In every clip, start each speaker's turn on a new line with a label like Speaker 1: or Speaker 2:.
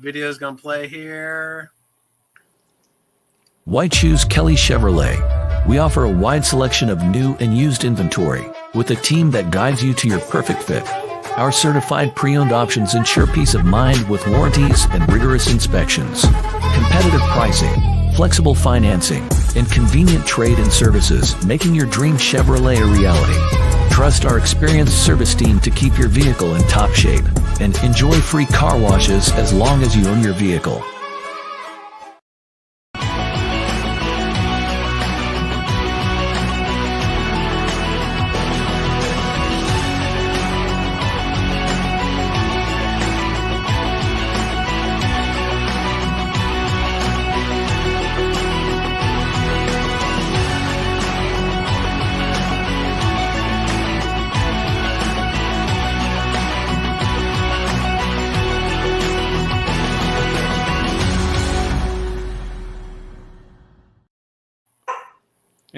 Speaker 1: Video is going to play here.
Speaker 2: Why choose Kelly Chevrolet? We offer a wide selection of new and used inventory with a team that guides you to your perfect fit. Our certified pre-owned options ensure peace of mind with warranties and rigorous inspections. Competitive pricing, flexible financing, and convenient trade and services, making your dream Chevrolet a reality. Trust our experienced service team to keep your vehicle in top shape and enjoy free car washes as long as you own your vehicle.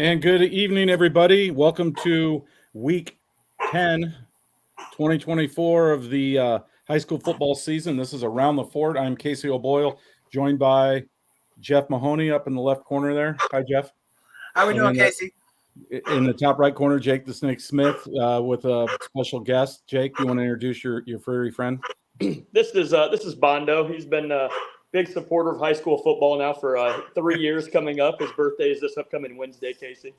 Speaker 3: And good evening, everybody. Welcome to week 10, 2024 of the high school football season. This is Around the Fort. I'm Casey O'Boyle, joined by Jeff Mahoney up in the left corner there. Hi, Jeff.
Speaker 1: How are we doing, Casey?
Speaker 3: In the top right corner, Jake the Snake Smith with a special guest. Jake, you want to introduce your furry friend?
Speaker 4: This is Bondo. He's been big supporter of high school football now for 3 years coming up. His birthday is this upcoming Wednesday, Casey.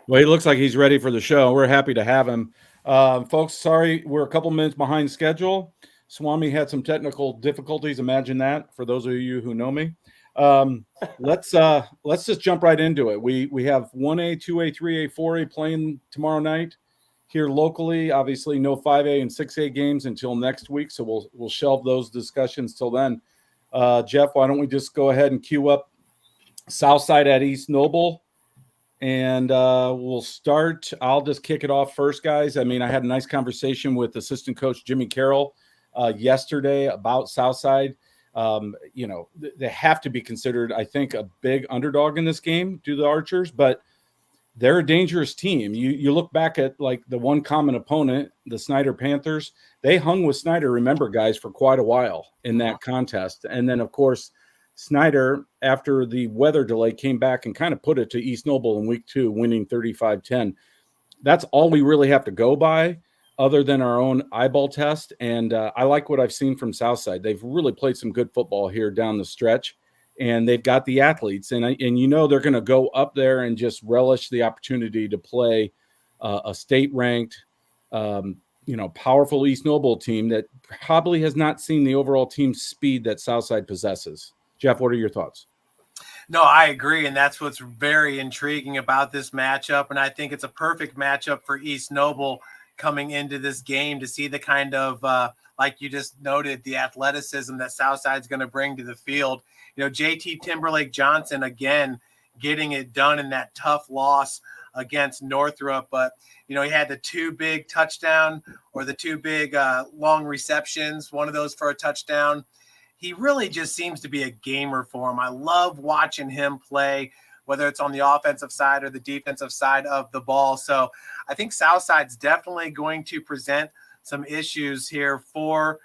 Speaker 3: Well, he looks like he's ready for the show. We're happy to have him. Folks, sorry, we're a couple minutes behind schedule. Swami had some technical difficulties. Imagine that, for those of you who know me. Let's just jump right into it. We have 1A, 2A, 3A, 4A playing tomorrow night here locally. Obviously, no 5A and 6A games until next week, so we'll shelve those discussions till then. Jeff, why don't we just go ahead and queue up Southside at East Noble, and we'll start. I'll just kick it off first, guys. I mean, I had a nice conversation with assistant coach Jimmy Carroll yesterday about Southside. They have to be considered, I think, a big underdog in this game to the Archers, but they're a dangerous team. You look back at like the one common opponent, the Snyder Panthers. They hung with Snyder, remember, guys, for quite a while in that contest. And then, of course, Snyder, after the weather delay, came back and kind of put it to East Noble in week 2, winning 35-10. That's all we really have to go by other than our own eyeball test. And I like what I've seen from Southside. They've really played some good football here down the stretch. And they've got the athletes, and they're going to go up there and just relish the opportunity to play a state-ranked, powerful East Noble team that probably has not seen the overall team speed that Southside possesses. Jeff, what are your thoughts?
Speaker 1: No, I agree, and that's what's very intriguing about this matchup, and I think it's a perfect matchup for East Noble coming into this game to see the kind of, like you just noted, the athleticism that Southside's going to bring to the field. JT Timberlake Johnson, again, getting it done in that tough loss against Northrop. But, he had the 2 big touchdown or the 2 big long receptions, one of those for a touchdown. He really just seems to be a gamer for him. I love watching him play, whether it's on the offensive side or the defensive side of the ball. So I think Southside's definitely going to present some issues here for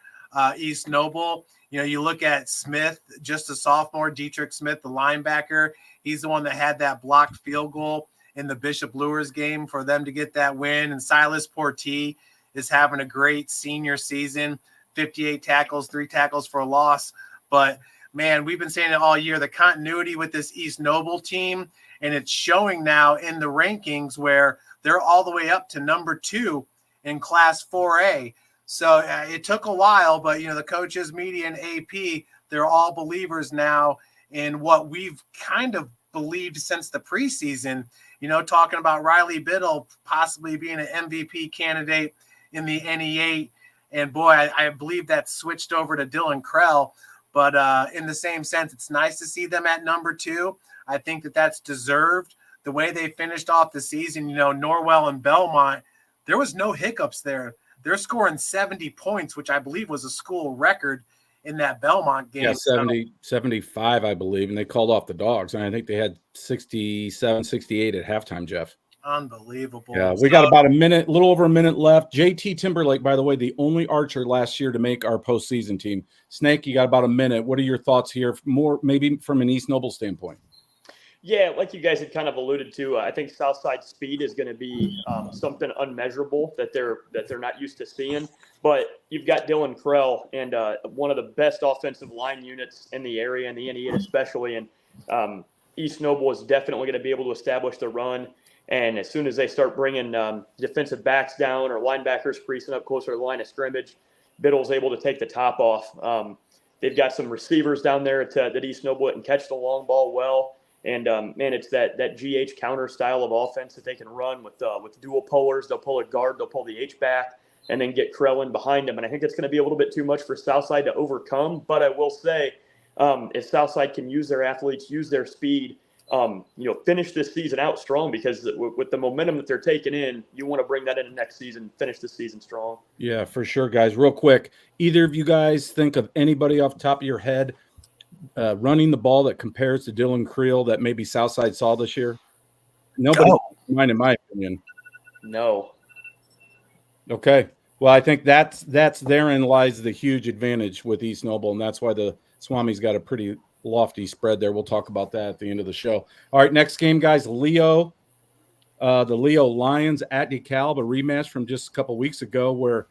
Speaker 1: East Noble. You look at Smith, just a sophomore, Dietrich Smith, the linebacker. He's the one that had that blocked field goal in the Bishop Luers game for them to get that win. And Silas Portee is having a great senior season, 58 tackles, 3 tackles for a loss. But, man, we've been saying it all year, the continuity with this East Noble team, and it's showing now in the rankings where they're all the way up to number 2 in Class 4A. So it took a while, but, the coaches, media, and AP, they're all believers now in what we've kind of believed since the preseason, talking about Riley Biddle possibly being an MVP candidate in the NE8. And, boy, I believe that switched over to Dylan Krell. But in the same sense, it's nice to see them at number 2. I think that that's deserved. The way they finished off the season, Norwell and Belmont, there was no hiccups there. They're scoring 70 points, which I believe was a school record in that Belmont game.
Speaker 3: Yeah, 75, I believe, and they called off the Dogs. And I think they had 67, 68 at halftime, Jeff.
Speaker 1: Unbelievable.
Speaker 3: Yeah, we got about a little over a minute left. JT Timberlake, by the way, the only archer last year to make our postseason team. Snake, you got about a minute. What are your thoughts here? More maybe from an East Noble standpoint.
Speaker 4: Yeah, like you guys had kind of alluded to, I think Southside speed is going to be something unmeasurable that they're not used to seeing. But you've got Dylan Carroll and one of the best offensive line units in the area, in the NE especially. And East Noble is definitely going to be able to establish the run. And as soon as they start bringing defensive backs down or linebackers creasing up closer to the line of scrimmage, Biddle's able to take the top off. They've got some receivers down there that East Noble that can catch the long ball well. And, man, it's that GH counter style of offense that they can run with dual pullers. They'll pull a guard, they'll pull the H-back, and then get Carroll in behind them. And I think it's going to be a little bit too much for Southside to overcome. But I will say, if Southside can use their athletes, use their speed, finish this season out strong, because with the momentum that they're taking in, you want to bring that into next season, finish the season strong.
Speaker 3: Yeah, for sure, guys. Real quick, either of you guys think of anybody off the top of your head running the ball that compares to Dylan Creel that maybe Southside saw this year? Nobody, mine, in my opinion.
Speaker 4: No.
Speaker 3: Okay. Well, I think that's therein lies the huge advantage with East Noble, and that's why the Swami's got a pretty lofty spread there. We'll talk about that at the end of the show. All right, next game, guys. Leo, the Leo Lions at DeKalb, a rematch from just a couple weeks ago where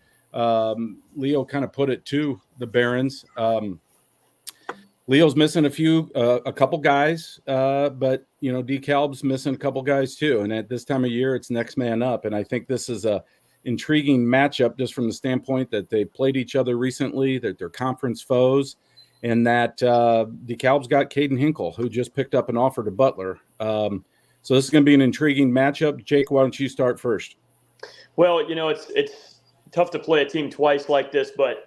Speaker 3: Leo kind of put it to the Barons. Leo's missing a couple guys, but DeKalb's missing a couple guys too. And at this time of year, it's next man up. And I think this is a intriguing matchup just from the standpoint that they played each other recently, that they're conference foes, and that DeKalb's got Caden Hinkle, who just picked up an offer to Butler. So this is going to be an intriguing matchup. Jake, why don't you start first?
Speaker 4: Well, it's tough to play a team twice like this, but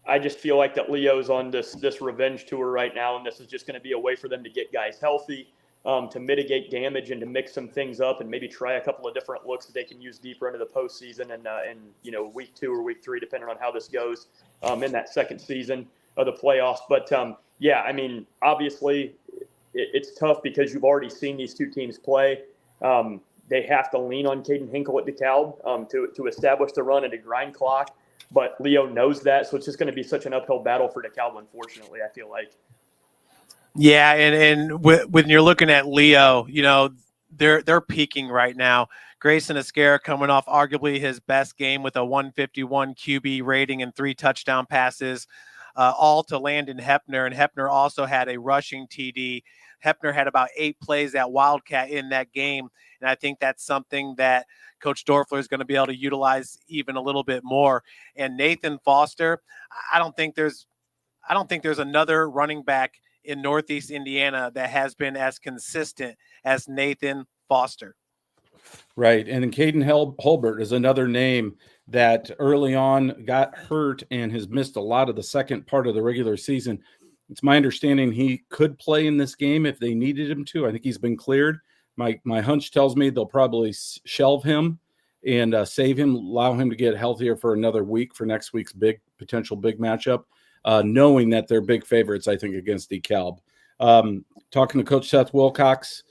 Speaker 4: I just feel like that Leo's on this revenge tour right now, and this is just going to be a way for them to get guys healthy, to mitigate damage, and to mix some things up, and maybe try a couple of different looks that they can use deeper into the postseason and week 2 or week 3, depending on how this goes in that second season of the playoffs. But obviously it's tough because you've already seen these two teams play. They have to lean on Caden Hinkle at DeKalb to establish the run and to grind clock. But Leo knows that, so it's just going to be such an uphill battle for DeKalb, unfortunately, I feel like.
Speaker 1: Yeah, and when you're looking at Leo, they're peaking right now. Grayson Esquera coming off arguably his best game with a 151 QB rating and 3 touchdown passes, all to Landon Hepner. And Hepner also had a rushing TD. Hepner had about 8 plays at Wildcat in that game. And I think that's something that Coach Dorfler is going to be able to utilize even a little bit more. And Nathan Foster, I don't think there's another running back in Northeast Indiana that has been as consistent as Nathan Foster.
Speaker 3: Right. And then Caden Holbert is another name that early on got hurt and has missed a lot of the second part of the regular season. It's my understanding he could play in this game if they needed him to. I think he's been cleared. My hunch tells me they'll probably shelve him and save him, allow him to get healthier for another week for next week's potential big matchup, knowing that they're big favorites, I think, against DeKalb. Talking to Coach Seth Wilcox,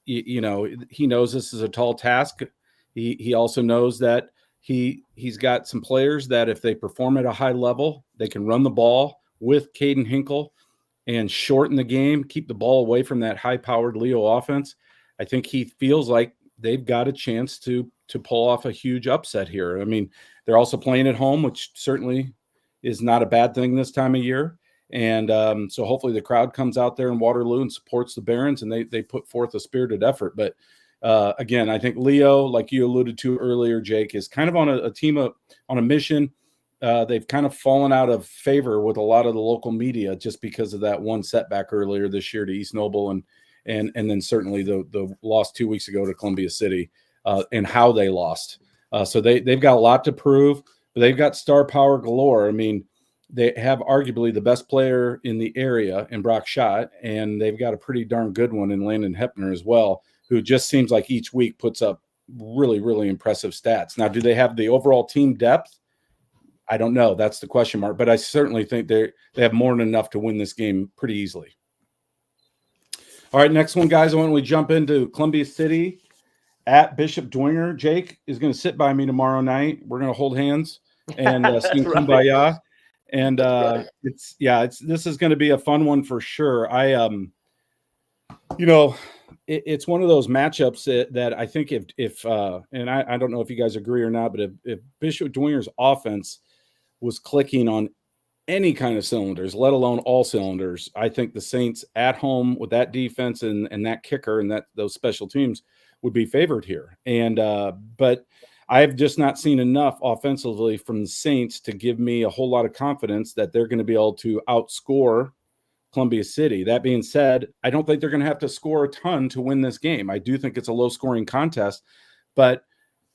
Speaker 3: he knows this is a tall task. He also knows that he's got some players that if they perform at a high level, they can run the ball with Caden Hinkle and shorten the game, keep the ball away from that high-powered Leo offense. I think he feels like they've got a chance to pull off a huge upset here. I mean, they're also playing at home, which certainly is not a bad thing this time of year. And so hopefully the crowd comes out there in Waterloo and supports the Barons, and they put forth a spirited effort. But again, I think Leo, like you alluded to earlier, Jake, is kind of on a team on a mission. They've kind of fallen out of favor with a lot of the local media just because of that one setback earlier this year to East Noble and then certainly the loss 2 weeks ago to Columbia City and how they lost. So they've got a lot to prove, but they've got star power galore. I mean, they have arguably the best player in the area in Brock Schott, and they've got a pretty darn good one in Landon Hepner as well, who just seems like each week puts up really, really impressive stats. Now, do they have the overall team depth? I don't know. That's the question mark. But I certainly think they have more than enough to win this game pretty easily. All right, next one, guys. I want we jump into Columbia City at Bishop Dwenger. Jake is going to sit by me tomorrow night. We're going to hold hands and sing
Speaker 4: right.
Speaker 3: Kumbaya. And
Speaker 4: Right.
Speaker 3: this is going to be a fun one for sure. It's one of those matchups that I think if and I don't know if you guys agree or not, but if Bishop Dwenger's offense was clicking on any kind of cylinders, let alone all cylinders, I think the Saints at home with that defense and that kicker and those special teams would be favored here. And but I've just not seen enough offensively from the Saints to give me a whole lot of confidence that they're going to be able to outscore Columbia City. That being said, I don't think they're going to have to score a ton to win this game. I do think it's a low-scoring contest, but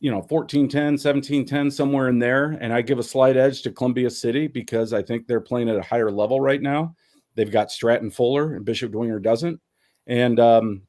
Speaker 3: 14-10, 17-10, somewhere in there, and I give a slight edge to Columbia City because I think they're playing at a higher level right now. They've got Stratton Fuller, and Bishop Dwenger doesn't, and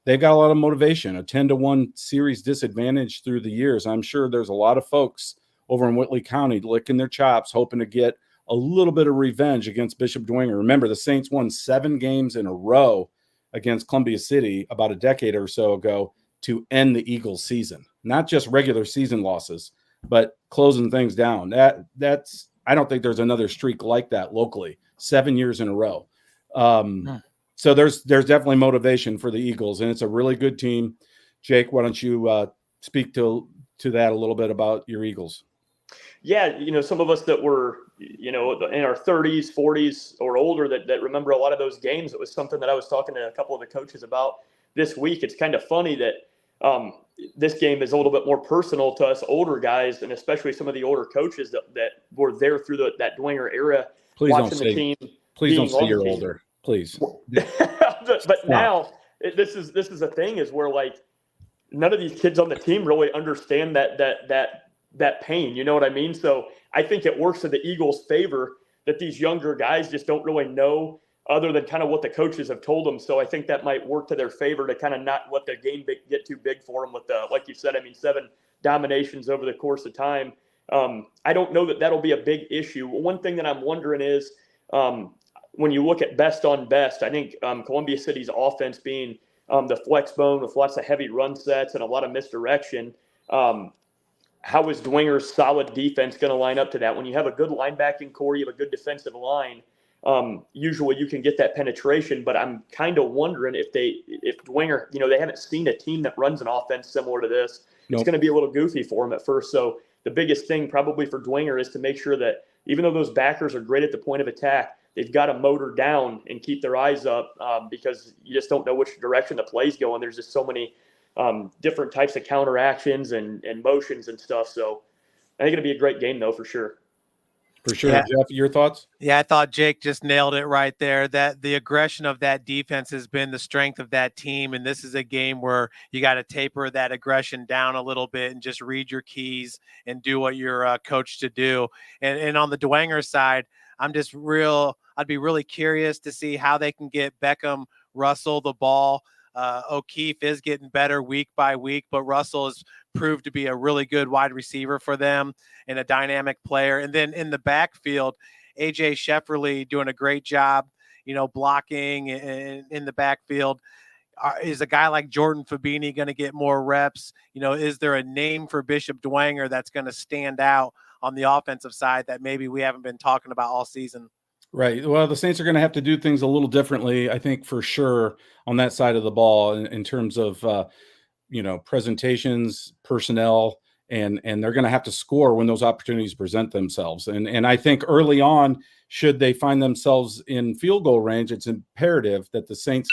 Speaker 3: they've got a lot of motivation, a 10-1 series disadvantage through the years. I'm sure there's a lot of folks over in Whitley County licking their chops, hoping to get a little bit of revenge against Bishop Dwenger. Remember, the Saints won 7 games in a row against Columbia City about a decade or so ago to end the Eagles season. Not just regular season losses, but closing things down. That's I don't think there's another streak like that locally. 7 years in a row. So there's definitely motivation for the Eagles, and it's a really good team. Jake, why don't you speak to that a little bit about your Eagles?
Speaker 4: Yeah, some of us that were, in our 30s, 40s or older that remember a lot of those games. It was something that I was talking to a couple of the coaches about this week. It's kind of funny that this game is a little bit more personal to us older guys, and especially some of the older coaches that were there through that Dwenger era.
Speaker 3: Please
Speaker 4: watching
Speaker 3: don't
Speaker 4: the
Speaker 3: say,
Speaker 4: team.
Speaker 3: please don't say
Speaker 4: on
Speaker 3: you're
Speaker 4: the team.
Speaker 3: older. Please.
Speaker 4: But now this is a thing is where like none of these kids on the team really understand that pain. You know what I mean? So I think it works in the Eagles' favor that these younger guys just don't really know other than kind of what the coaches have told them. So I think that might work to their favor to kind of not let the game get too big for them with like you said, 7 dominations over the course of time. I don't know that that'll be a big issue. One thing that I'm wondering is when you look at best on best, I think Columbia City's offense being the flex bone with lots of heavy run sets and a lot of misdirection, how is Dwenger's solid defense going to line up to that? When you have a good linebacking core, you have a good defensive line, usually you can get that penetration, but I'm kind of wondering if Dwenger, they haven't seen a team that runs an offense similar to this. Nope. It's going to be a little goofy for them at first. So the biggest thing probably for Dwenger is to make sure that even though those backers are great at the point of attack, they've got to motor down and keep their eyes up because you just don't know which direction the play's going. There's just so many different types of counter actions and motions and stuff. So I think it'll be a great game though, for sure.
Speaker 3: For sure. Yeah. Jeff, your thoughts?
Speaker 1: Yeah, I thought Jake just nailed it right there. That the aggression of that defense has been the strength of that team. And this is a game where you got to taper that aggression down a little bit and just read your keys and do what you're coached to do. And on the Dwenger side, I'd be really curious to see how they can get Beckham, Russell the ball. O'Keefe is getting better week by week, but Russell has proved to be a really good wide receiver for them and a dynamic player. And then in the backfield, AJ Shefferly doing a great job, blocking in the backfield. Is a guy like Jordan Fabini going to get more reps? Is there a name for Bishop Dwenger that's going to stand out on the offensive side that maybe we haven't been talking about all season?
Speaker 3: Right. Well, the Saints are going to have to do things a little differently, I think, for sure, on that side of the ball in terms of, presentations, personnel, and they're going to have to score when those opportunities present themselves. And I think early on, should they find themselves in field goal range, it's imperative that the Saints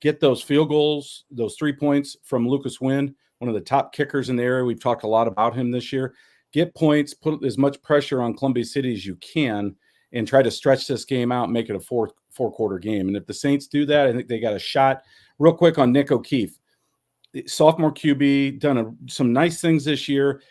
Speaker 3: get those field goals, those 3 points from Lucas Wynn, one of the top kickers in the area. We've talked a lot about him this year. Get points, put as much pressure on Columbia City as you can, and try to stretch this game out and make it a four-quarter game. And if the Saints do that, I think they got a shot. Real quick on Nick O'Keefe, sophomore QB, done some nice things this year.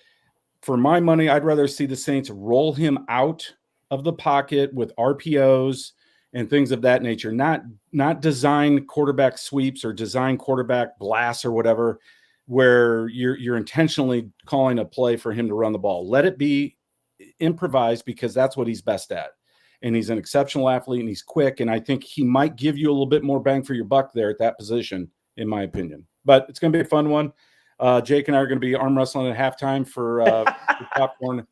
Speaker 3: For my money, I'd rather see the Saints roll him out of the pocket with RPOs and things of that nature, not design quarterback sweeps or design quarterback blasts or whatever, where you're intentionally calling a play for him to run the ball. Let it be improvised because that's what he's best at. And he's an exceptional athlete and he's quick. And I think he might give you a little bit more bang for your buck there at that position, in my opinion. But it's going to be a fun one. Jake and I are going to be arm wrestling at halftime for popcorn.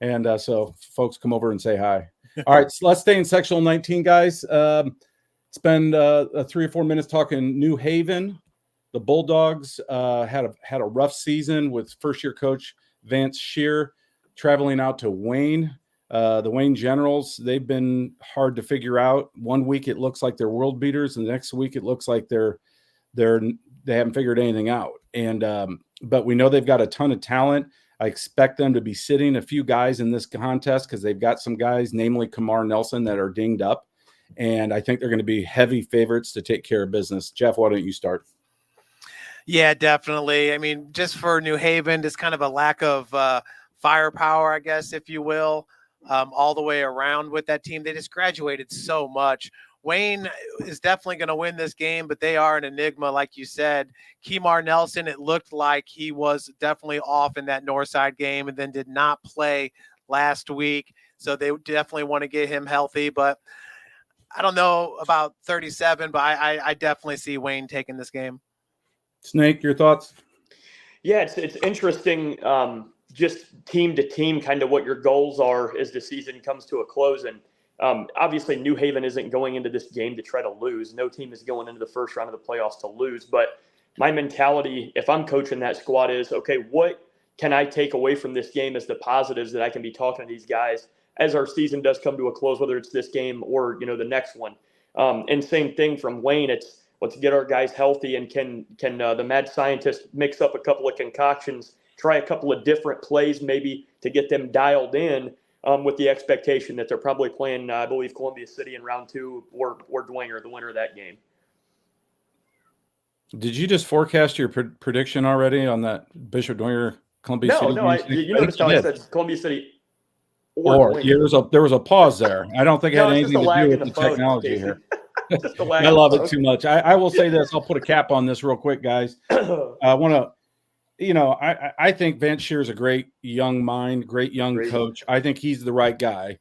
Speaker 3: And so folks come over and say hi. All right, so let's stay in sectional 19, guys. Spend 3 or 4 minutes talking New Haven. The Bulldogs had a rough season with first-year coach Vance Shear traveling out to Wayne. The Wayne Generals, they've been hard to figure out. One week it looks like they're world beaters, and the next week it looks like they haven't figured anything out. And but we know they've got a ton of talent. I expect them to be sitting a few guys in this contest because they've got some guys, namely Kamar Nelson, that are dinged up. And I think they're going to be heavy favorites to take care of business. Jeff, why don't you start?
Speaker 1: Yeah, definitely. I mean, just for New Haven, just kind of a lack of firepower, I guess, if you will, all the way around with that team. They just graduated so much. Wayne is definitely going to win this game, but they are an enigma, like you said. Kamar Nelson, it looked like he was definitely off in that Northside game and then did not play last week. So they definitely want to get him healthy. But I don't know about 37, but I definitely see Wayne taking this game.
Speaker 3: Snake, your thoughts?
Speaker 4: Yeah, it's interesting, just team to team, kind of what your goals are as the season comes to a close. And obviously, New Haven isn't going into this game to try to lose. No team is going into the first round of the playoffs to lose. But my mentality, if I'm coaching that squad, is, okay, what can I take away from this game as the positives that I can be talking to these guys as our season does come to a close, whether it's this game or, the next one. And same thing from Wayne. It's, let's get our guys healthy, and can the mad scientist mix up a couple of concoctions, try a couple of different plays maybe to get them dialed in, with the expectation that they're probably playing, I believe, Columbia City in round 2 or Dwenger, the winner of that game.
Speaker 3: Did you just forecast your prediction already on that Bishop Dwenger Columbia City?
Speaker 4: No, you noticed how I said Columbia City
Speaker 3: or yeah, there was a pause there. I don't think it had anything to do with the technology here. I love it too much. I will say this. I'll put a cap on this real quick, guys. I want to, I think Vance Shear is a great young mind, great young coach. I think he's the right guy.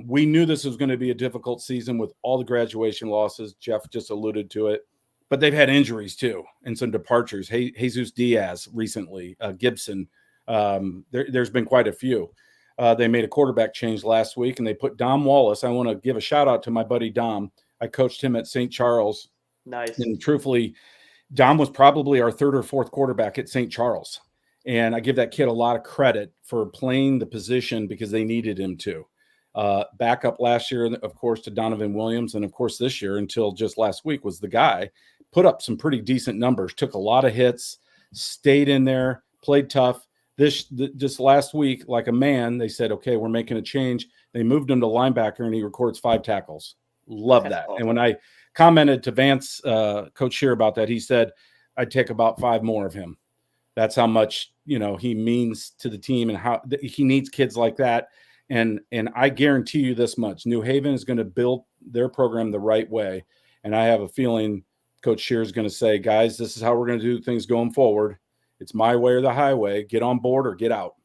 Speaker 3: We knew this was going to be a difficult season with all the graduation losses. Jeff just alluded to it. But they've had injuries too and some departures. Jesus Diaz recently, Gibson. There's been quite a few. They made a quarterback change last week, and they put Dom Wallace. I want to give a shout out to my buddy Dom. I coached him at St. Charles.
Speaker 4: Nice.
Speaker 3: And truthfully, Dom was probably our 3rd or 4th quarterback at St. Charles. And I give that kid a lot of credit for playing the position because they needed him to. Back up last year, of course, to Donovan Williams. And, of course, this year until just last week was the guy. Put up some pretty decent numbers, took a lot of hits, stayed in there, played tough. This last week, like a man, they said, okay, we're making a change. They moved him to linebacker, and he records 5 tackles. Love that. Awesome. And when I commented to Vance, Coach Shear, about that, he said, I'd take about 5 more of him. That's how much, he means to the team and how he needs kids like that. And I guarantee you this much, New Haven is going to build their program the right way. And I have a feeling Coach Shear is going to say, guys, this is how we're going to do things going forward. It's my way or the highway. Get on board or get out.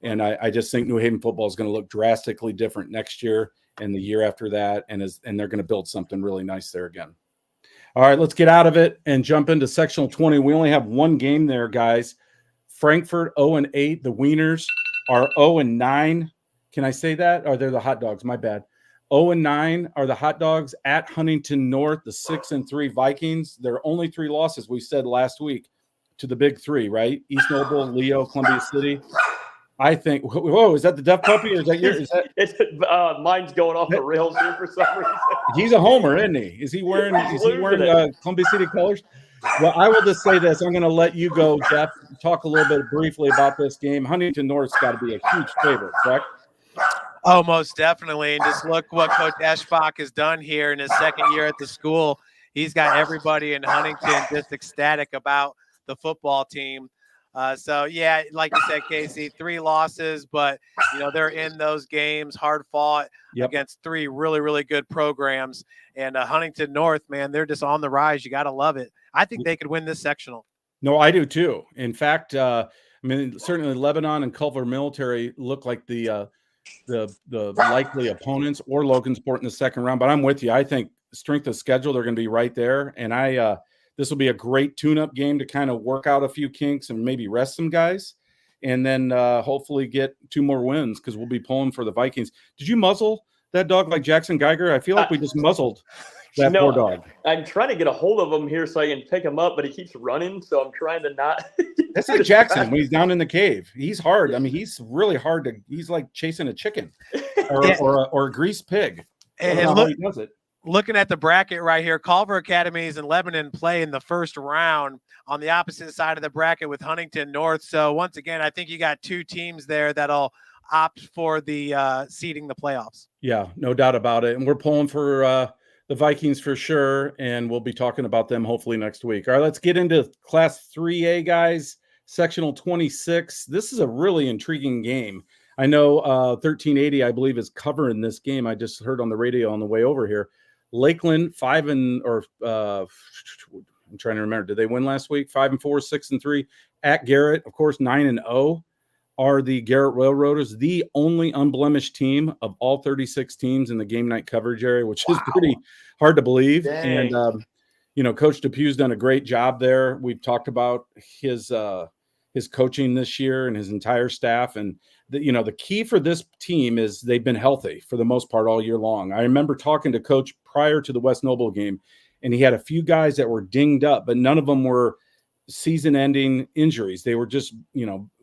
Speaker 3: And I just think New Haven football is going to look drastically different next year and the year after that. And they're going to build something really nice there again. All right, let's get out of it and jump into sectional 20. We only have one game there, guys. Frankfurt 0-8. The Wieners are 0-9. Can I say that? Or they're the hot dogs? My bad. 0-9 are the hot dogs at Huntington North, the 6-3 Vikings. There are only 3 losses, we said last week, to the big 3, right? East Noble, Leo, Columbia City. I think, whoa, is that the deaf puppy or is that yours?
Speaker 4: It's mine's going off the rails here for some reason.
Speaker 3: He's a homer, isn't he? Is he wearing Columbia City colors? Well, I will just say this. I'm going to let you go, Jeff, talk a little bit briefly about this game. Huntington North's got to be a huge favorite, correct?
Speaker 1: Oh, most definitely. And just look what Coach Eschbach has done here in his 2nd year at the school. He's got everybody in Huntington just ecstatic about the football team. So, yeah, like you said, Casey, 3 losses, but, they're in those games, hard fought against 3 really, really good programs. And Huntington North, man, they're just on the rise. You got to love it. I think they could win this sectional.
Speaker 3: No, I do too. In fact, certainly Lebanon and Culver Military look like the likely opponents, or Logansport in the second round. But I'm with you. I think strength of schedule, they're going to be right there. And this will be a great tune-up game to kind of work out a few kinks and maybe rest some guys, and then hopefully get 2 more wins because we'll be pulling for the Vikings. Did you muzzle that dog like Jackson Geiger? I feel like we just muzzled that poor dog.
Speaker 4: I'm trying to get a hold of him here so I can pick him up, but he keeps running, so I'm trying to not.
Speaker 3: That's like Jackson when he's down in the cave. He's hard. I mean, he's really hard to. He's like chasing a chicken or a greased pig.
Speaker 1: And
Speaker 3: look, he does it.
Speaker 1: Looking at the bracket right here, Culver Academies and Lebanon play in the first round on the opposite side of the bracket with Huntington North. So once again, I think you got 2 teams there that'll opt for the seeding the playoffs.
Speaker 3: Yeah, no doubt about it. And we're pulling for the Vikings for sure, and we'll be talking about them hopefully next week. All right, let's get into Class 3A, guys. Sectional 26. This is a really intriguing game. I know 1380, I believe, is covering this game. I just heard on the radio on the way over here. Lakeland 5 and I'm trying to remember. Did they win last week? 5-4, 6-3 at Garrett. Of course, 9-0 are the Garrett Railroaders, the only unblemished team of all 36 teams in the game night coverage area, which is pretty hard to believe.
Speaker 4: Dang.
Speaker 3: And Coach Depew's done a great job there. We've talked about his coaching this year and his entire staff. And the key for this team is they've been healthy for the most part all year long. I remember talking to Coach prior to the West Noble game, and he had a few guys that were dinged up, but none of them were season-ending injuries. They were just,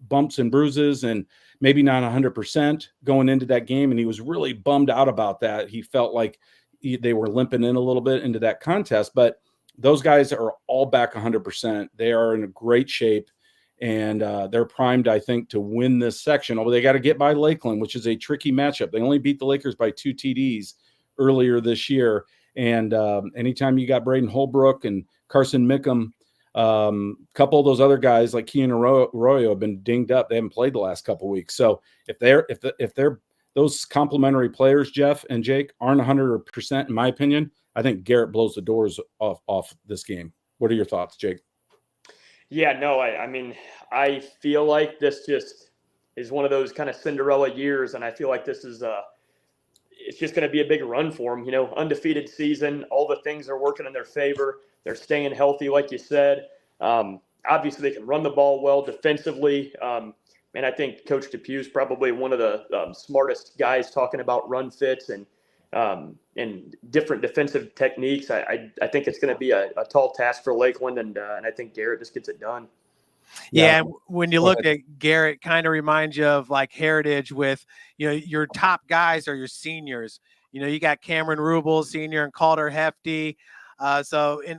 Speaker 3: bumps and bruises and maybe not 100% going into that game. And he was really bummed out about that. He felt like they were limping in a little bit into that contest, but those guys are all back 100%. They are in a great shape. And they're primed, I think, to win this section. Although they got to get by Lakeland, which is a tricky matchup. They only beat the Lakers by 2 TDs earlier this year. And anytime you got Braden Holbrook and Carson Mickham, a couple of those other guys like Kean Arroyo have been dinged up. They haven't played the last couple of weeks. So if they're those complementary players, Jeff and Jake, aren't 100%, in my opinion, I think Garrett blows the doors off this game. What are your thoughts, Jake?
Speaker 4: Yeah, no, I mean, I feel like this just is one of those kind of Cinderella years, and I feel like this is it's just going to be a big run for them. Undefeated season, all the things are working in their favor. They're staying healthy, like you said. Obviously, they can run the ball well defensively, and I think Coach Depew is probably one of the smartest guys talking about run fits and different defensive techniques. I think it's going to be a tall task for Lakeland, and I think Garrett just gets it done.
Speaker 1: Yeah, when you look at Garrett, kind of reminds you of like Heritage with, your top guys are your seniors. You got Cameron Rubel, senior, and Calder Hefty. Talking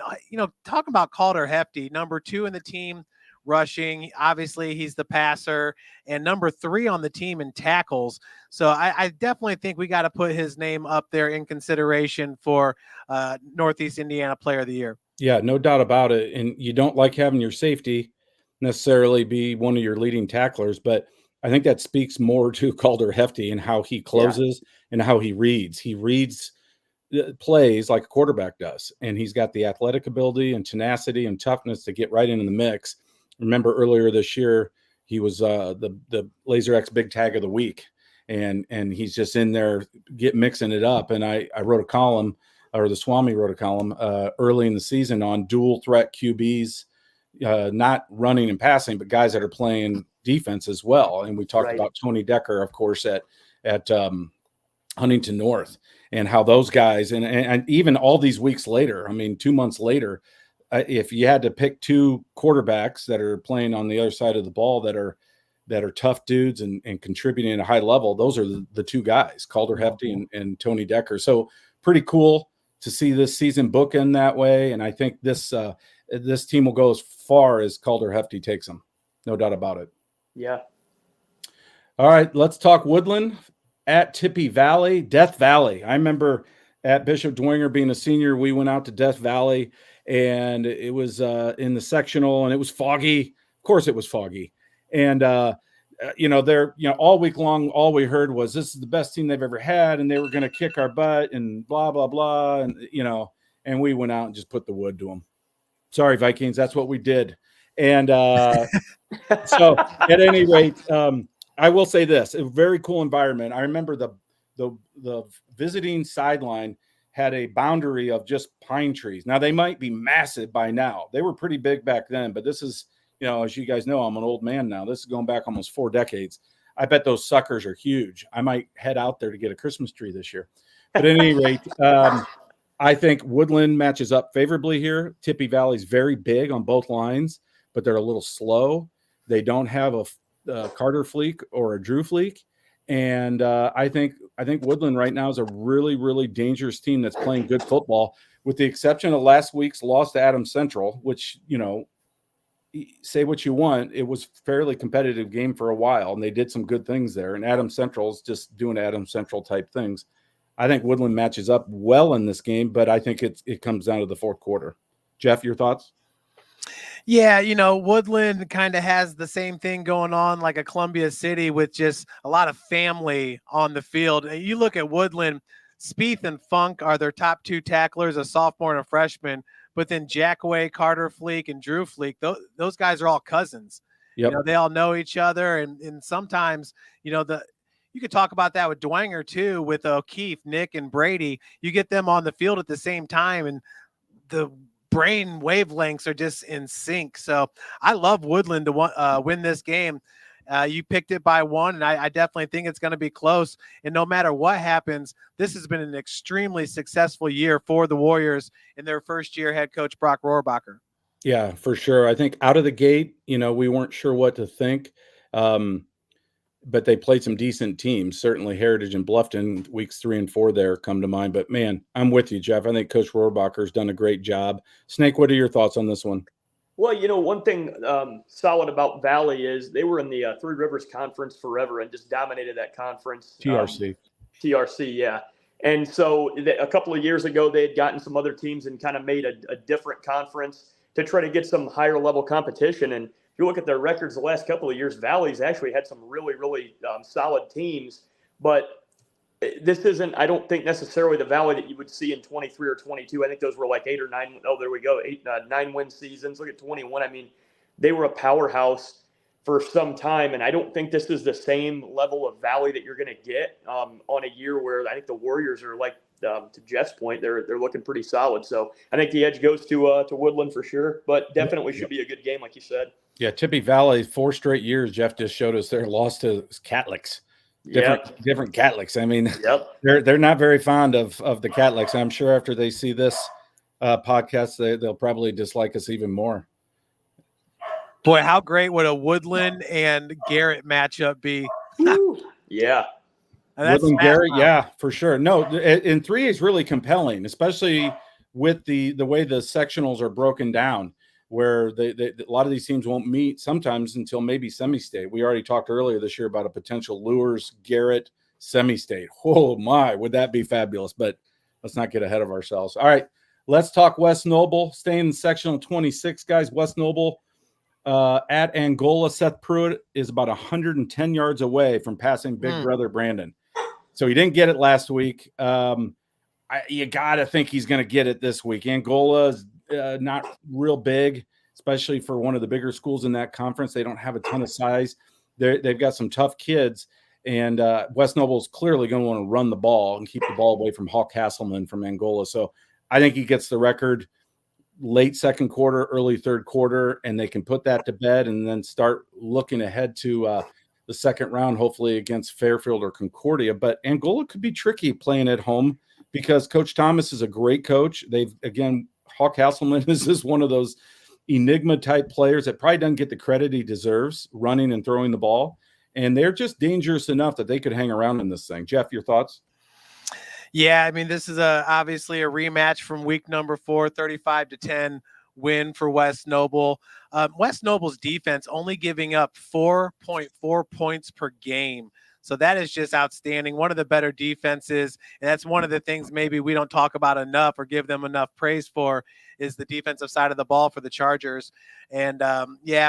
Speaker 1: about Calder Hefty, number 2 in the team rushing. Obviously, he's the passer, and number 3 on the team in tackles. So I definitely think we got to put his name up there in consideration for Northeast Indiana Player of the Year.
Speaker 3: Yeah, no doubt about it. And you don't like having your safety necessarily be one of your leading tacklers, but I think that speaks more to Calder Hefty and how he closes and how he reads. He reads plays like a quarterback does, and he's got the athletic ability and tenacity and toughness to get right into the mix. Remember earlier this year, he was the Laser X Big Tag of the Week, and he's just in there mixing it up. And I wrote a column, or the Swami wrote a column early in the season on dual threat QBs, not running and passing, but guys that are playing defense as well. And we talked about Tony Decker, of course, at Huntington North, and how those guys, and even all these weeks later, 2 months later, if you had to pick 2 quarterbacks that are playing on the other side of the ball that are tough dudes and contributing at a high level, those are the 2 guys, Calder Hefty and Tony Decker. So pretty cool to see this season bookend that way. And I think this team will go as far as Calder Hefty takes them. No doubt about it.
Speaker 4: Yeah.
Speaker 3: All right, let's talk Woodland at Tippy Valley, Death Valley. I remember at Bishop Dwenger being a senior, we went out to Death Valley, and it was in the sectional, and it was foggy. Of course it was foggy. And, all week long, all we heard was, this is the best team they've ever had, and they were going to kick our butt and blah, blah, blah. And, and we went out and just put the wood to them. Sorry, Vikings, that's what we did. And so at any rate, I will say this, a very cool environment. I remember the visiting sideline had a boundary of just pine trees. Now they might be massive by now. They were pretty big back then, but this is, as you guys know, I'm an old man now. This is going back almost 4 decades. I bet those suckers are huge. I might head out there to get a Christmas tree this year. But at any rate, I think Woodland matches up favorably here. Tippy Valley's very big on both lines, but they're a little slow. They don't have a Carter Fleek or a Drew Fleek. And I think Woodland right now is a really, really dangerous team that's playing good football, with the exception of last week's loss to Adams Central, which, say what you want, it was fairly competitive game for a while, and they did some good things there. And Adams Central's just doing Adams Central type things. I think Woodland matches up well in this game, but I think it comes down to the fourth quarter. Jeff, your thoughts?
Speaker 1: Yeah, Woodland kind of has the same thing going on like a Columbia City, with just a lot of family on the field. You look at Woodland, Spieth and Funk are their top 2 tacklers, a sophomore and a freshman. But then Jackaway, Carter Fleek, and Drew Fleek, those guys are all cousins.
Speaker 3: Yep.
Speaker 1: They all know each other. And sometimes, you could talk about that with Dwenger too, with O'Keefe, Nick, and Brady. You get them on the field at the same time, and the brain wavelengths are just in sync. So I love Woodland to win this game. You picked it by 1, and I definitely think it's going to be close. And no matter what happens, this has been an extremely successful year for the Warriors in their first year head coach, Brock Rohrbacher.
Speaker 3: Yeah, for sure. I think out of the gate, we weren't sure what to think. But they played some decent teams. Certainly Heritage and Bluffton, weeks 3 and 4 there come to mind. But, man, I'm with you, Jeff. I think Coach Rohrbacher's done a great job. Snake, what are your thoughts on this one?
Speaker 4: Well, one thing solid about Valley is they were in the Three Rivers Conference forever and just dominated that conference.
Speaker 3: TRC,
Speaker 4: yeah. And so a couple of years ago, they had gotten some other teams and kind of made a different conference to try to get some higher level competition. And if you look at their records the last couple of years, Valley's actually had some really, really solid teams. But this isn't, I don't think, necessarily the Valley that you would see in 23 or 22. I think those were like 8 or 9. Oh, there we go. 9-win seasons. Look at 21. I mean, they were a powerhouse for some time. And I don't think this is the same level of Valley that you're going to get on a year where I think the Warriors are, like, to Jeff's point, they're looking pretty solid. So I think the edge goes to Woodland for sure, but definitely should be a good game, like you said.
Speaker 3: Yeah, Tippy Valley, 4 straight years. Jeff just showed us their loss to Catholics. Different Catholics. I mean, they're not very fond of the Catholics. I'm sure after they see this podcast, they'll probably dislike us even more.
Speaker 1: Boy, how great would a Woodland and Garrett matchup be?
Speaker 4: Yeah.
Speaker 3: Woodland Garrett, yeah, for sure. No, in 3 is really compelling, especially with the way the sectionals are broken down, where a lot of these teams won't meet sometimes until maybe semi-state. We already talked earlier this year about a potential Luers Garrett semi-state. Oh my, would that be fabulous? But let's not get ahead of ourselves. All right, let's talk West Noble. Staying in sectional 26, guys. West Noble at Angola. Seth Pruitt is about 110 yards away from passing big brother Brandon. So he didn't get it last week. You got to think he's going to get it this week. Angola is not real big, especially for one of the bigger schools in that conference. They don't have a ton of size. They've got some tough kids, and West Noble is clearly going to want to run the ball and keep the ball away from Hawk Hasselman from Angola. So I think he gets the record late second quarter, early third quarter, and they can put that to bed and then start looking ahead to the second round, hopefully against Fairfield or Concordia. But Angola could be tricky playing at home because Coach Thomas is a great coach. Hawk Hasselman is just one of those enigma type players that probably doesn't get the credit he deserves running and throwing the ball. And they're just dangerous enough that they could hang around in this thing. Jeff, your thoughts?
Speaker 1: Yeah, I mean, this is obviously a rematch from week number 4, 35-10 win for West Noble. West Noble's defense only giving up 4.4 points per game. So that is just outstanding. One of the better defenses, and that's one of the things maybe we don't talk about enough or give them enough praise for, is the defensive side of the ball for the Chargers. And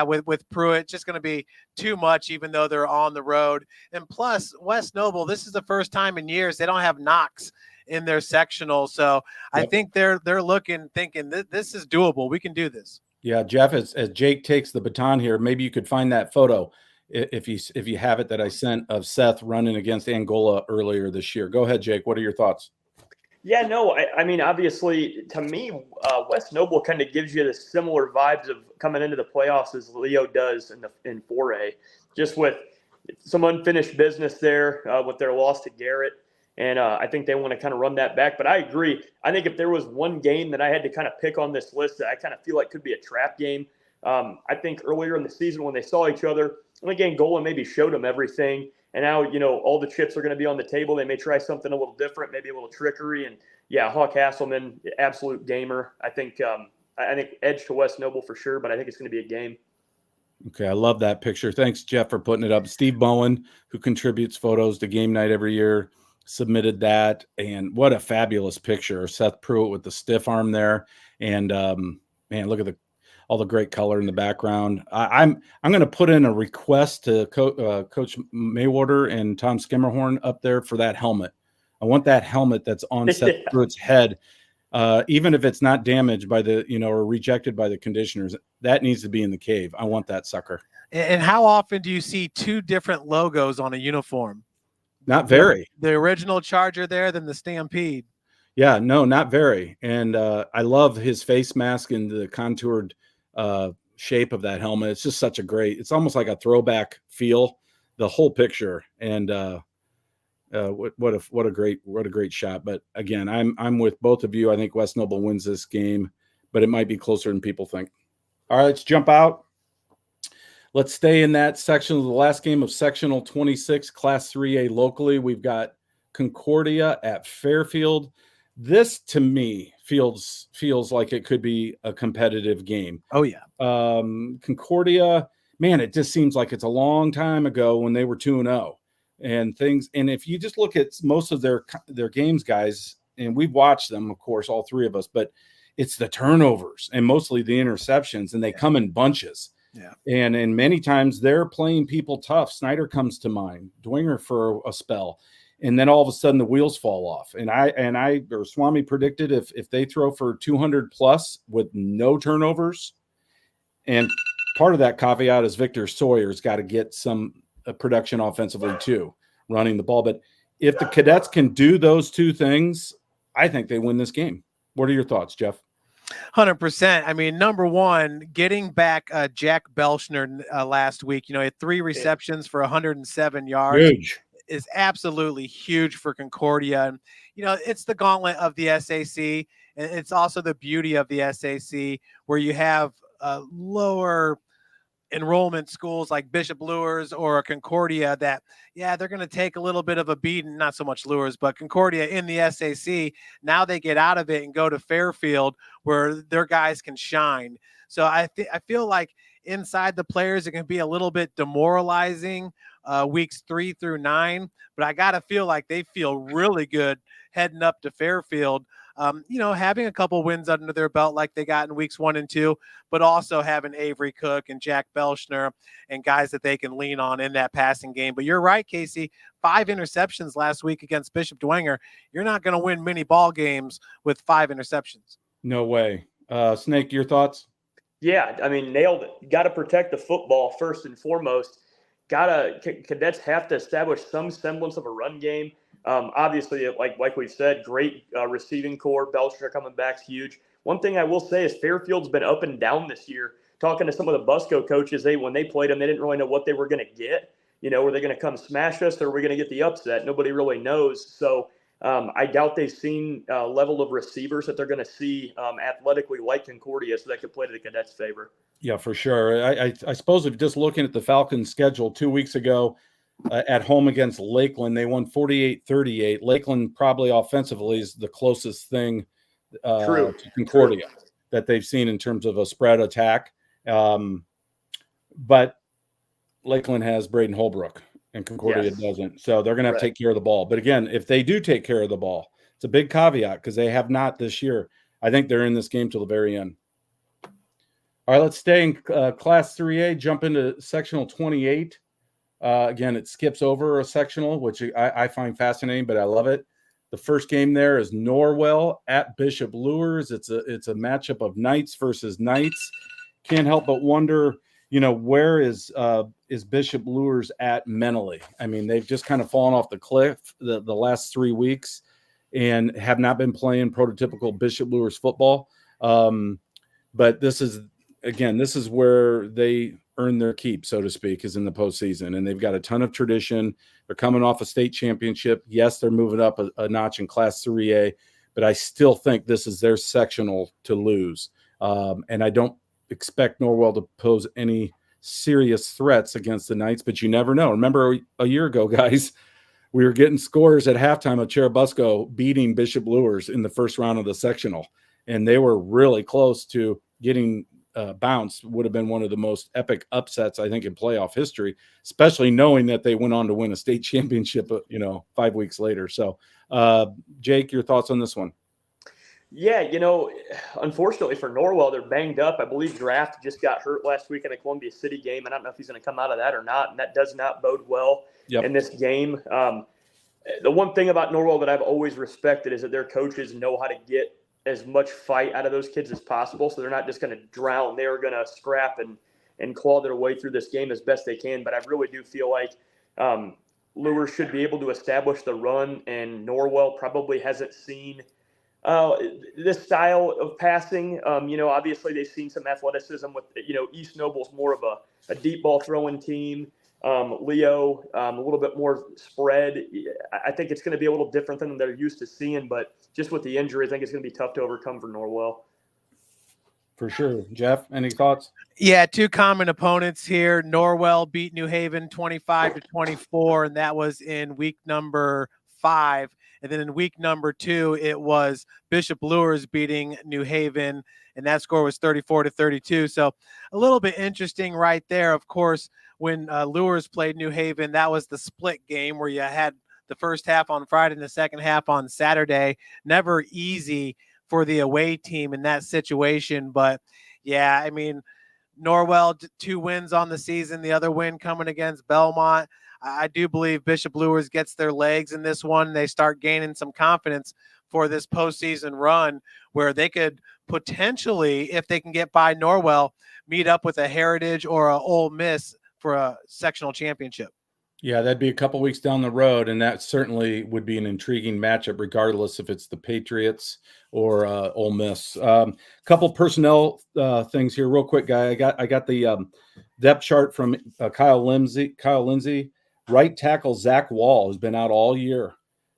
Speaker 1: with Pruitt, just going to be too much, even though they're on the road. And plus, West Noble, this is the first time in years they don't have Knox in their sectional. So I think they're thinking this is doable. We can do this.
Speaker 3: Yeah, Jeff, as Jake takes the baton here, maybe you could find that photo if you have it that I sent of Seth running against Angola earlier this year. Go ahead, Jake. What are your thoughts?
Speaker 4: Yeah, no, I mean, obviously, to me, West Noble kind of gives you the similar vibes of coming into the playoffs as Leo does in 4A, just with some unfinished business there with their loss to Garrett. And I think they want to kind of run that back. But I agree. I think if there was one game that I had to kind of pick on this list that I kind of feel like could be a trap game, I think earlier in the season when they saw each other, I think Angola maybe showed them everything. And now, all the chips are going to be on the table. They may try something a little different, maybe a little trickery. And yeah, Hawk Hasselman, absolute gamer. I think edge to West Noble for sure, but I think it's going to be a game.
Speaker 3: Okay, I love that picture. Thanks, Jeff, for putting it up. Steve Bowen, who contributes photos to Game Night every year, submitted that. And what a fabulous picture. Seth Pruitt with the stiff arm there. And man, look at all the great color in the background. I'm going to put in a request to Coach Maywater and Tom Skimmerhorn up there for that helmet. I want that helmet that's on Seth Pruitt's head, even if it's not damaged by the or rejected by the conditioners. That needs to be in the cave. I want that sucker.
Speaker 1: And how often do you see two different logos on a uniform?
Speaker 3: Not very.
Speaker 1: The original Charger there, then the Stampede.
Speaker 3: Yeah, no, not very. And I love his face mask and the contoured shape of that helmet. It's just such a great, it's almost like a throwback feel, the whole picture. And what a great shot. But again, I'm with both of you. I think West Noble wins this game, but it might be closer than people think. All right, let's jump out. Let's stay in that section of the last game of sectional 26, Class 3A locally. We've got Concordia at Fairfield. This to me feels like it could be a competitive game.
Speaker 1: Oh yeah.
Speaker 3: Concordia, man, it just seems like it's a long time ago when they were 2-0 and things. And if you just look at most of their games, guys, and we've watched them, of course, all three of us, but it's the turnovers and mostly the interceptions, and they come in bunches.
Speaker 1: Yeah.
Speaker 3: And many times they're playing people tough. Snyder comes to mind, Dwenger for a spell. And then all of a sudden the wheels fall off. And I or Swami predicted if they throw for 200 plus with no turnovers, and part of that caveat is Victor Sawyer's got to get some production offensively too, running the ball. But if the Cadets can do those two things, I think they win this game. What are your thoughts, Jeff?
Speaker 1: 100%. I mean, number one, getting back Jack Belschner last week, he had 3 receptions for 107 yards.
Speaker 3: Huge.
Speaker 1: Is absolutely huge for Concordia. And, it's the gauntlet of the SAC. And it's also the beauty of the SAC where you have lower enrollment schools like Bishop Luers or Concordia that, they're going to take a little bit of a beating, not so much Luers, but Concordia in the SAC. Now they get out of it and go to Fairfield where their guys can shine. So I feel like inside the players, it can be a little bit demoralizing weeks 3 through 9, but I got to feel like they feel really good heading up to Fairfield. Having a couple wins under their belt like they got in weeks 1 and 2, but also having Avery Cook and Jack Belschner and guys that they can lean on in that passing game. But you're right, Casey, 5 interceptions last week against Bishop Dwenger. You're not going to win many ball games with 5 interceptions.
Speaker 3: No way. Snake, your thoughts?
Speaker 4: Yeah, I mean, nailed it. You got to protect the football first and foremost. Cadets have to establish some semblance of a run game. Obviously, like we've said, great receiving core. Belcher coming back's huge. One thing I will say is Fairfield's been up and down this year. Talking to some of the Busco coaches, when they played them, they didn't really know what they were going to get. Were they going to come smash us or were we going to get the upset? Nobody really knows. So I doubt they've seen a level of receivers that they're going to see athletically like Concordia, so that could play to the Cadets' favor.
Speaker 3: Yeah, for sure. I suppose if just looking at the Falcons' schedule 2 weeks ago at home against Lakeland, they won 48-38. Lakeland probably offensively is the closest thing to Concordia that they've seen in terms of a spread attack. But Lakeland has Braden Holbrook and Concordia doesn't. So they're going to have to take care of the ball. But again, if they do take care of the ball, it's a big caveat because they have not this year. I think they're in this game till the very end. All right, let's stay in Class 3A, jump into Sectional 28. Again, it skips over a sectional, which I find fascinating, but I love it. The first game there is Norwell at Bishop Luers. It's a matchup of Knights versus Knights. Can't help but wonder, where is Bishop Luers at mentally? I mean, they've just kind of fallen off the cliff the last 3 weeks. and have not been playing prototypical Bishop Luers football. But this is where they earn their keep, so to speak, is in the postseason. And they've got a ton of tradition. They're coming off a state championship. Yes, they're moving up a notch in Class 3A, but I still think this is their sectional to lose. And I don't expect Norwell to pose any serious threats against the Knights, but you never know. Remember a year ago, guys, we were getting scores at halftime of Busco beating Bishop Luers in the first round of the sectional, and they were really close to getting bounced. Would have been one of the most epic upsets, I think, in playoff history, especially knowing that they went on to win a state championship, 5 weeks later. So, Jake, your thoughts on this one?
Speaker 4: Yeah, unfortunately for Norwell, they're banged up. I believe Draft just got hurt last week in the Columbia City game. I don't know if he's going to come out of that or not, and that does not bode well in this game. The one thing about Norwell that I've always respected is that their coaches know how to get as much fight out of those kids as possible, so they're not just going to drown. They're going to scrap and claw their way through this game as best they can. But I really do feel like Luers should be able to establish the run, and Norwell probably hasn't seen – this style of passing. Obviously they've seen some athleticism with, East Noble's more of a deep ball throwing team. Leo, a little bit more spread. I think it's going to be a little different than they're used to seeing, but just with the injury, I think it's going to be tough to overcome for Norwell.
Speaker 3: For sure. Jeff, any thoughts?
Speaker 1: Yeah, two common opponents here. Norwell beat New Haven 25-24, and that was in week number 5. And then in week number 2, it was Bishop Luers beating New Haven, and that score was 34-32. So a little bit interesting right there. Of course, when Luers played New Haven, that was the split game where you had the first half on Friday and the second half on Saturday. Never easy for the away team in that situation. But, yeah, I mean, Norwell, 2 wins on the season, the other win coming against Belmont. I do believe Bishop Luers gets their legs in this one. They start gaining some confidence for this postseason run where they could potentially, if they can get by Norwell, meet up with a Heritage or a Ole Miss for a sectional championship.
Speaker 3: Yeah, that'd be a couple weeks down the road, and that certainly would be an intriguing matchup, regardless if it's the Patriots or Ole Miss. Couple personnel things here, real quick, guy. I got the depth chart from Kyle Lindsay. Right tackle Zach Wall has been out all year.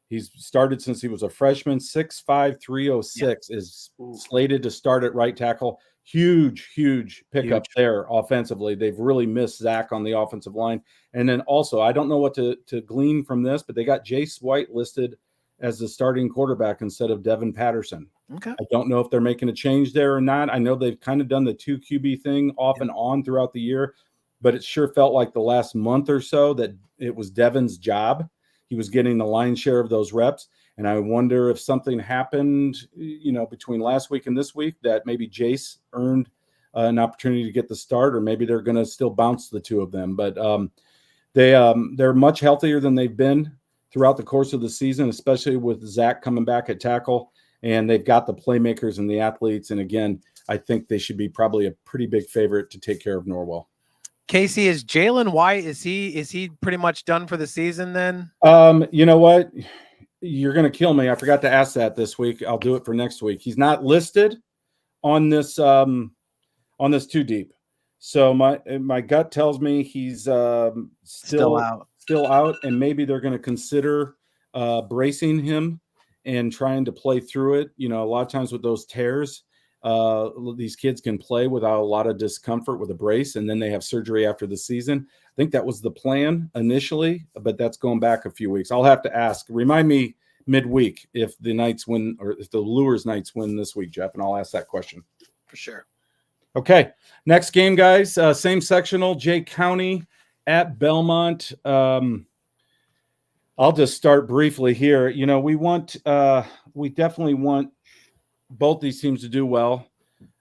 Speaker 3: He's started since he was a freshman. 6'5", 306 is slated to start at right tackle. Huge pickup there offensively. They've really missed Zach on the offensive line. And then also, I don't know what to glean from this, but they got Jace White listed as the starting quarterback instead of Devin Patterson.
Speaker 1: Okay.
Speaker 3: I don't know if they're making a change there or not. I know they've kind of done the 2 QB thing off and on throughout the year, but it sure felt like the last month or so that it was Devin's job. He was getting the lion's share of those reps. And I wonder if something happened, between last week and this week that maybe Jace earned an opportunity to get the start, or maybe they're going to still bounce the 2 of them. But they're much healthier than they've been throughout the course of the season, especially with Zach coming back at tackle. And they've got the playmakers and the athletes. And again, I think they should be probably a pretty big favorite to take care of Norwell.
Speaker 1: Casey, is Jalen White, is he pretty much done for the season then?
Speaker 3: You know what? You're going to kill me. I forgot to ask that this week. I'll do it for next week. He's not listed on this 2 deep. So my gut tells me he's still out, and maybe they're going to consider bracing him and trying to play through it. A lot of times with those tears, these kids can play without a lot of discomfort with a brace, and then they have surgery after the season. I think that was the plan initially, but that's going back a few weeks. I'll have to ask. Remind me midweek if the Knights win, or if the Luers Knights win this week, Jeff, and I'll ask that question.
Speaker 1: For sure.
Speaker 3: Okay, next game, guys. Same sectional, Jay County at Belmont. I'll just start briefly here. We definitely want both these teams to do well.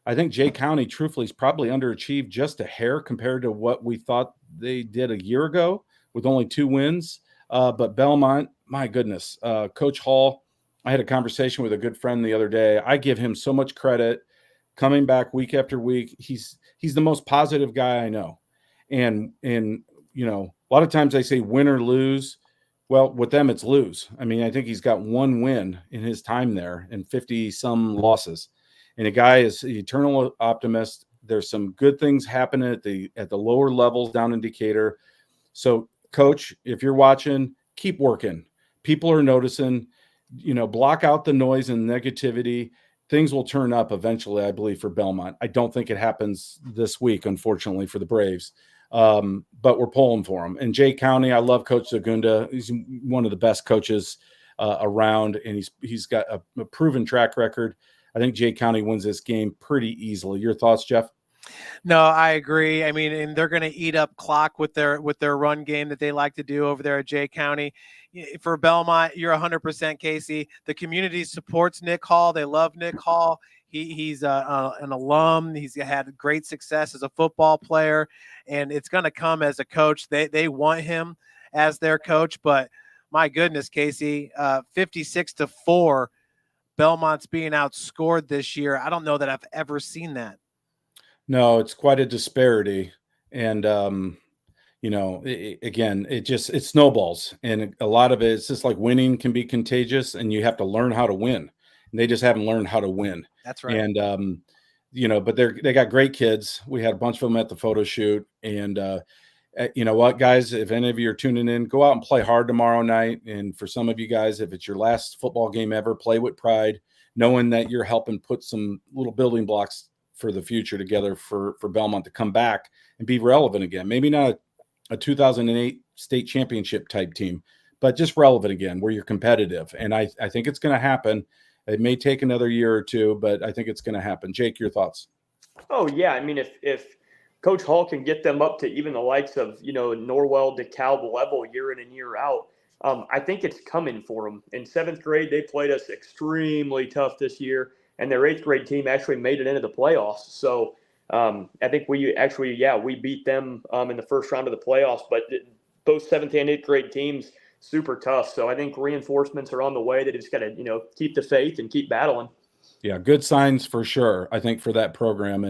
Speaker 3: I think Jay County, truthfully, is probably underachieved just a hair compared to what we thought they did a year ago with only 2 wins. But Belmont, my goodness, Coach Hall, I had a conversation with a good friend the other day. I give him so much credit coming back week after week. He's the most positive guy I know. And a lot of times they say win or lose. Well, with them, it's lose. I mean, I think he's got one win in his time there and 50 some losses. And the guy is an eternal optimist. There's some good things happening at the lower levels down in Decatur. So, Coach, if you're watching, keep working. People are noticing. Block out the noise and negativity. Things will turn up eventually, I believe, for Belmont. I don't think it happens this week, unfortunately, for the Braves. But we're pulling for him. And Jay County, I love Coach Zagunda. He's one of the best coaches around, and he's got a proven track record. I think Jay County wins this game pretty easily. Your thoughts, Jeff?
Speaker 1: No, I agree. I mean, and they're going to eat up clock with their run game that they like to do over there at Jay County. For Belmont, you're 100% Casey. The community supports Nick Hall. They love Nick Hall. He's an alum. He's had great success as a football player, and it's going to come as a coach. They want him as their coach, but my goodness, Casey, 56-4, Belmont's being outscored this year. I don't know that I've ever seen that.
Speaker 3: No, it's quite a disparity. And, it snowballs. And a lot of it's just like winning can be contagious, and you have to learn how to win. And they just haven't learned how to win.
Speaker 1: That's right.
Speaker 3: And, but they got great kids. We had a bunch of them at the photo shoot. And, you know what, guys, if any of you are tuning in, go out and play hard tomorrow night. And for some of you guys, if it's your last football game ever, play with pride, knowing that you're helping put some little building blocks for the future together for Belmont to come back and be relevant again. Maybe not a 2008 state championship type team, but just relevant again where you're competitive. And I think it's going to happen. It may take another year or two, but I think it's going to happen. Jake, your thoughts?
Speaker 4: Oh yeah. I mean, if Coach Hall can get them up to even the likes of, Norwell, DeKalb level year in and year out, I think it's coming for them. In 7th grade, they played us extremely tough this year, and their 8th grade team actually made it into the playoffs. So I think we beat them in the first round of the playoffs, but both 7th and 8th grade teams, super tough. So I think reinforcements are on the way. They just got to, keep the faith and keep battling.
Speaker 3: Yeah, good signs for sure, I think, for that program.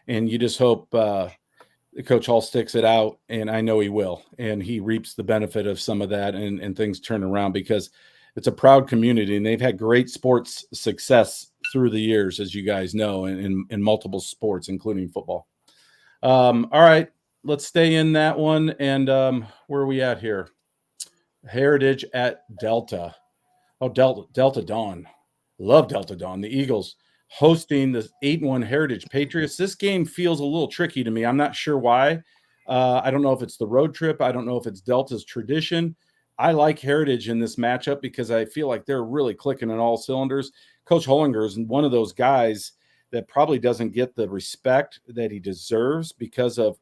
Speaker 3: And you just hope Coach Hall sticks it out, and I know he will. And he reaps the benefit of some of that, and things turn around, because it's a proud community, and they've had great sports success through the years, as you guys know, in multiple sports, including football. All right, let's stay in that one. And where are we at here? Heritage at Delta. Oh, Delta Dawn. Love Delta Dawn. The Eagles hosting the 8-1 Heritage Patriots. This game feels a little tricky to me. I'm not sure why. I don't know if it's the road trip. I don't know if it's Delta's tradition. I like Heritage in this matchup because I feel like they're really clicking on all cylinders. Coach Hollinger is one of those guys that probably doesn't get the respect that he deserves because of,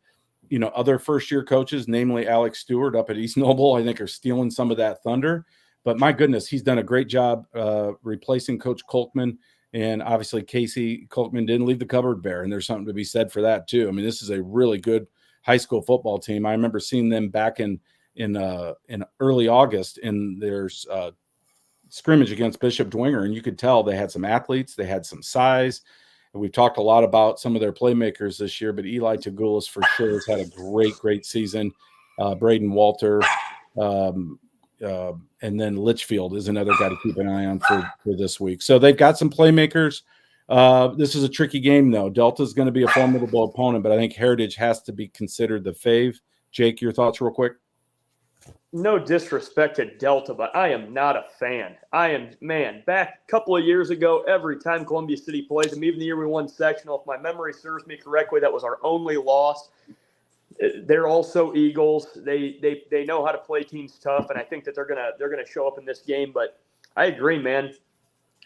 Speaker 3: other first-year coaches, namely Alex Stewart up at East Noble, I think are stealing some of that thunder. But my goodness, he's done a great job replacing Coach Kolkman. And obviously, Casey Kolkman didn't leave the cupboard bare, and there's something to be said for that too. I mean, this is a really good high school football team. I remember seeing them back in early August in their scrimmage against Bishop Dwenger, and you could tell they had some athletes, they had some size. And we've talked a lot about some of their playmakers this year, but Eli Tagulis for sure has had a great season. Braden Walter. And then Litchfield is another guy to keep an eye on for this week. So they've got some playmakers. This is a tricky game, though. Delta's going to be a formidable opponent, but I think Heritage has to be considered the fave. Jake, your thoughts real quick?
Speaker 4: No disrespect to Delta, but I am not a fan. Back a couple of years ago, every time Columbia City plays them, even the year we won sectional, if my memory serves me correctly, that was our only loss. They're also Eagles. They know how to play teams tough, and I think that they're gonna show up in this game. But I agree, man.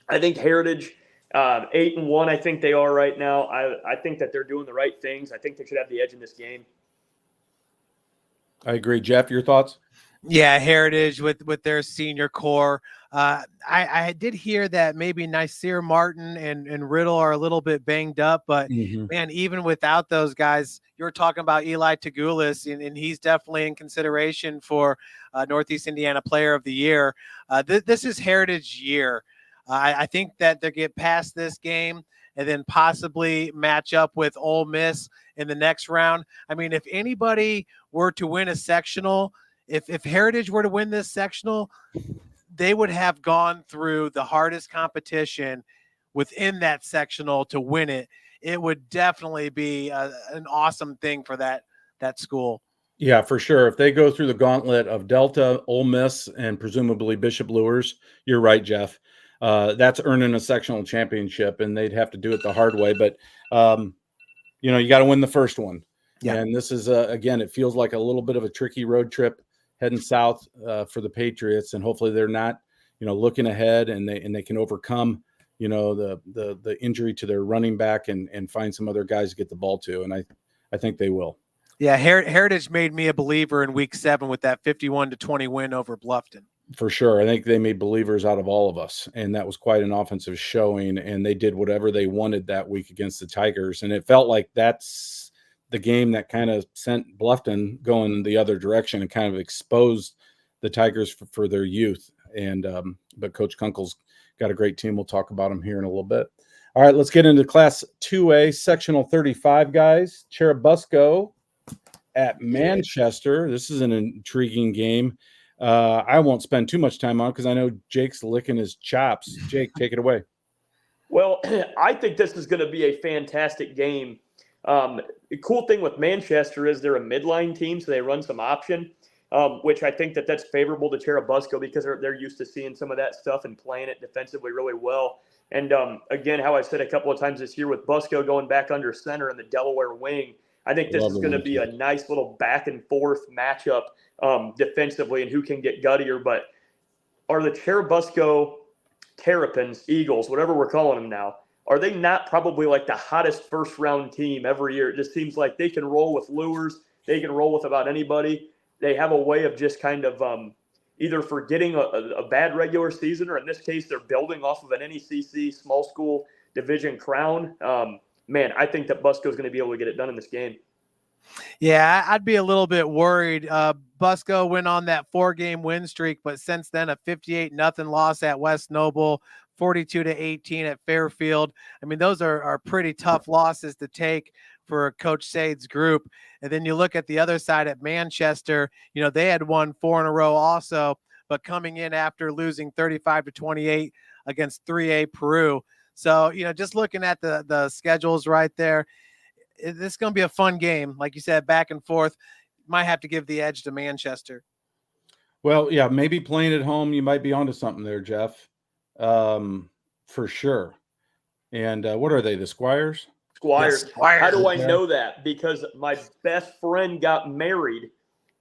Speaker 4: I think Heritage 8-1. I think they are right now. I think that they're doing the right things. I think they should have the edge in this game.
Speaker 3: I agree, Jeff. Your thoughts?
Speaker 1: Yeah, Heritage with their senior core. I did hear that maybe Nasir Martin and Riddle are a little bit banged up, but man, even without those guys, you're talking about Eli Tagulis, and he's definitely in consideration for Northeast Indiana Player of the Year. This is Heritage year. I think that they get past this game and then possibly match up with Ole Miss in the next round. I mean, if anybody were to win a sectional, if Heritage were to win this sectional, they would have gone through the hardest competition within that sectional to win it. It would definitely be an awesome thing for that school.
Speaker 3: Yeah, for sure. If they go through the gauntlet of Delta, Ole Miss, and presumably Bishop Luers, you're right, Jeff. That's earning a sectional championship, and they'd have to do it the hard way. But, you got to win the first one.
Speaker 1: Yeah.
Speaker 3: And this is, again, it feels like a little bit of a tricky road trip heading south for the Patriots. And hopefully they're not, looking ahead and they can overcome, the injury to their running back and find some other guys to get the ball to. And I think they will.
Speaker 1: Yeah, Heritage made me a believer in Week 7 with that 51-20 win over Bluffton.
Speaker 3: For sure. I think they made believers out of all of us, and that was quite an offensive showing, and they did whatever they wanted that week against the Tigers, and it felt like that's the game that kind of sent Bluffton going the other direction and kind of exposed the Tigers for their youth. And but Coach Kunkel's got a great team. We'll talk about him here in a little bit. All right, let's get into Class 2A, Sectional 35, guys. Busco at Manchester. This is an intriguing game. I won't spend too much time on because I know Jake's licking his chops. Jake, take it away.
Speaker 4: Well, I think this is going to be a fantastic game. The cool thing with Manchester is they're a midline team, so they run some option, which I think that's favorable to Busco because they're used to seeing some of that stuff and playing it defensively really well. And again, how I said a couple of times this year with Busco going back under center in the Delaware wing, I think this is going to be a nice little back and forth matchup defensively and who can get guttier. But are the Busco Terrapins, Eagles, whatever we're calling them now, are they not probably like the hottest first round team every year? It just seems like they can roll with Luers. They can roll with about anybody. They have a way of just kind of either forgetting a bad regular season, or in this case, they're building off of an NECC small school division crown. Man, I think that Busco is going to be able to get it done in this game.
Speaker 1: Yeah, I'd be a little bit worried. Busco went on that 4-game win streak, but since then a 58-0 loss at West Noble, 42-18 at Fairfield. I mean, those are pretty tough losses to take for Coach Sade's group. And then you look at the other side at Manchester, they had won 4 in a row also, but coming in after losing 35-28 against 3A Peru. So, just looking at the schedules right there, this is going to be a fun game. Like you said, back and forth. Might have to give the edge to Manchester.
Speaker 3: Well, yeah, maybe playing at home, you might be onto something there, Jeff, for sure. And what are they, the Squires?
Speaker 4: Squires.
Speaker 1: Yes, Squires.
Speaker 4: How do I know that? Because my best friend got married,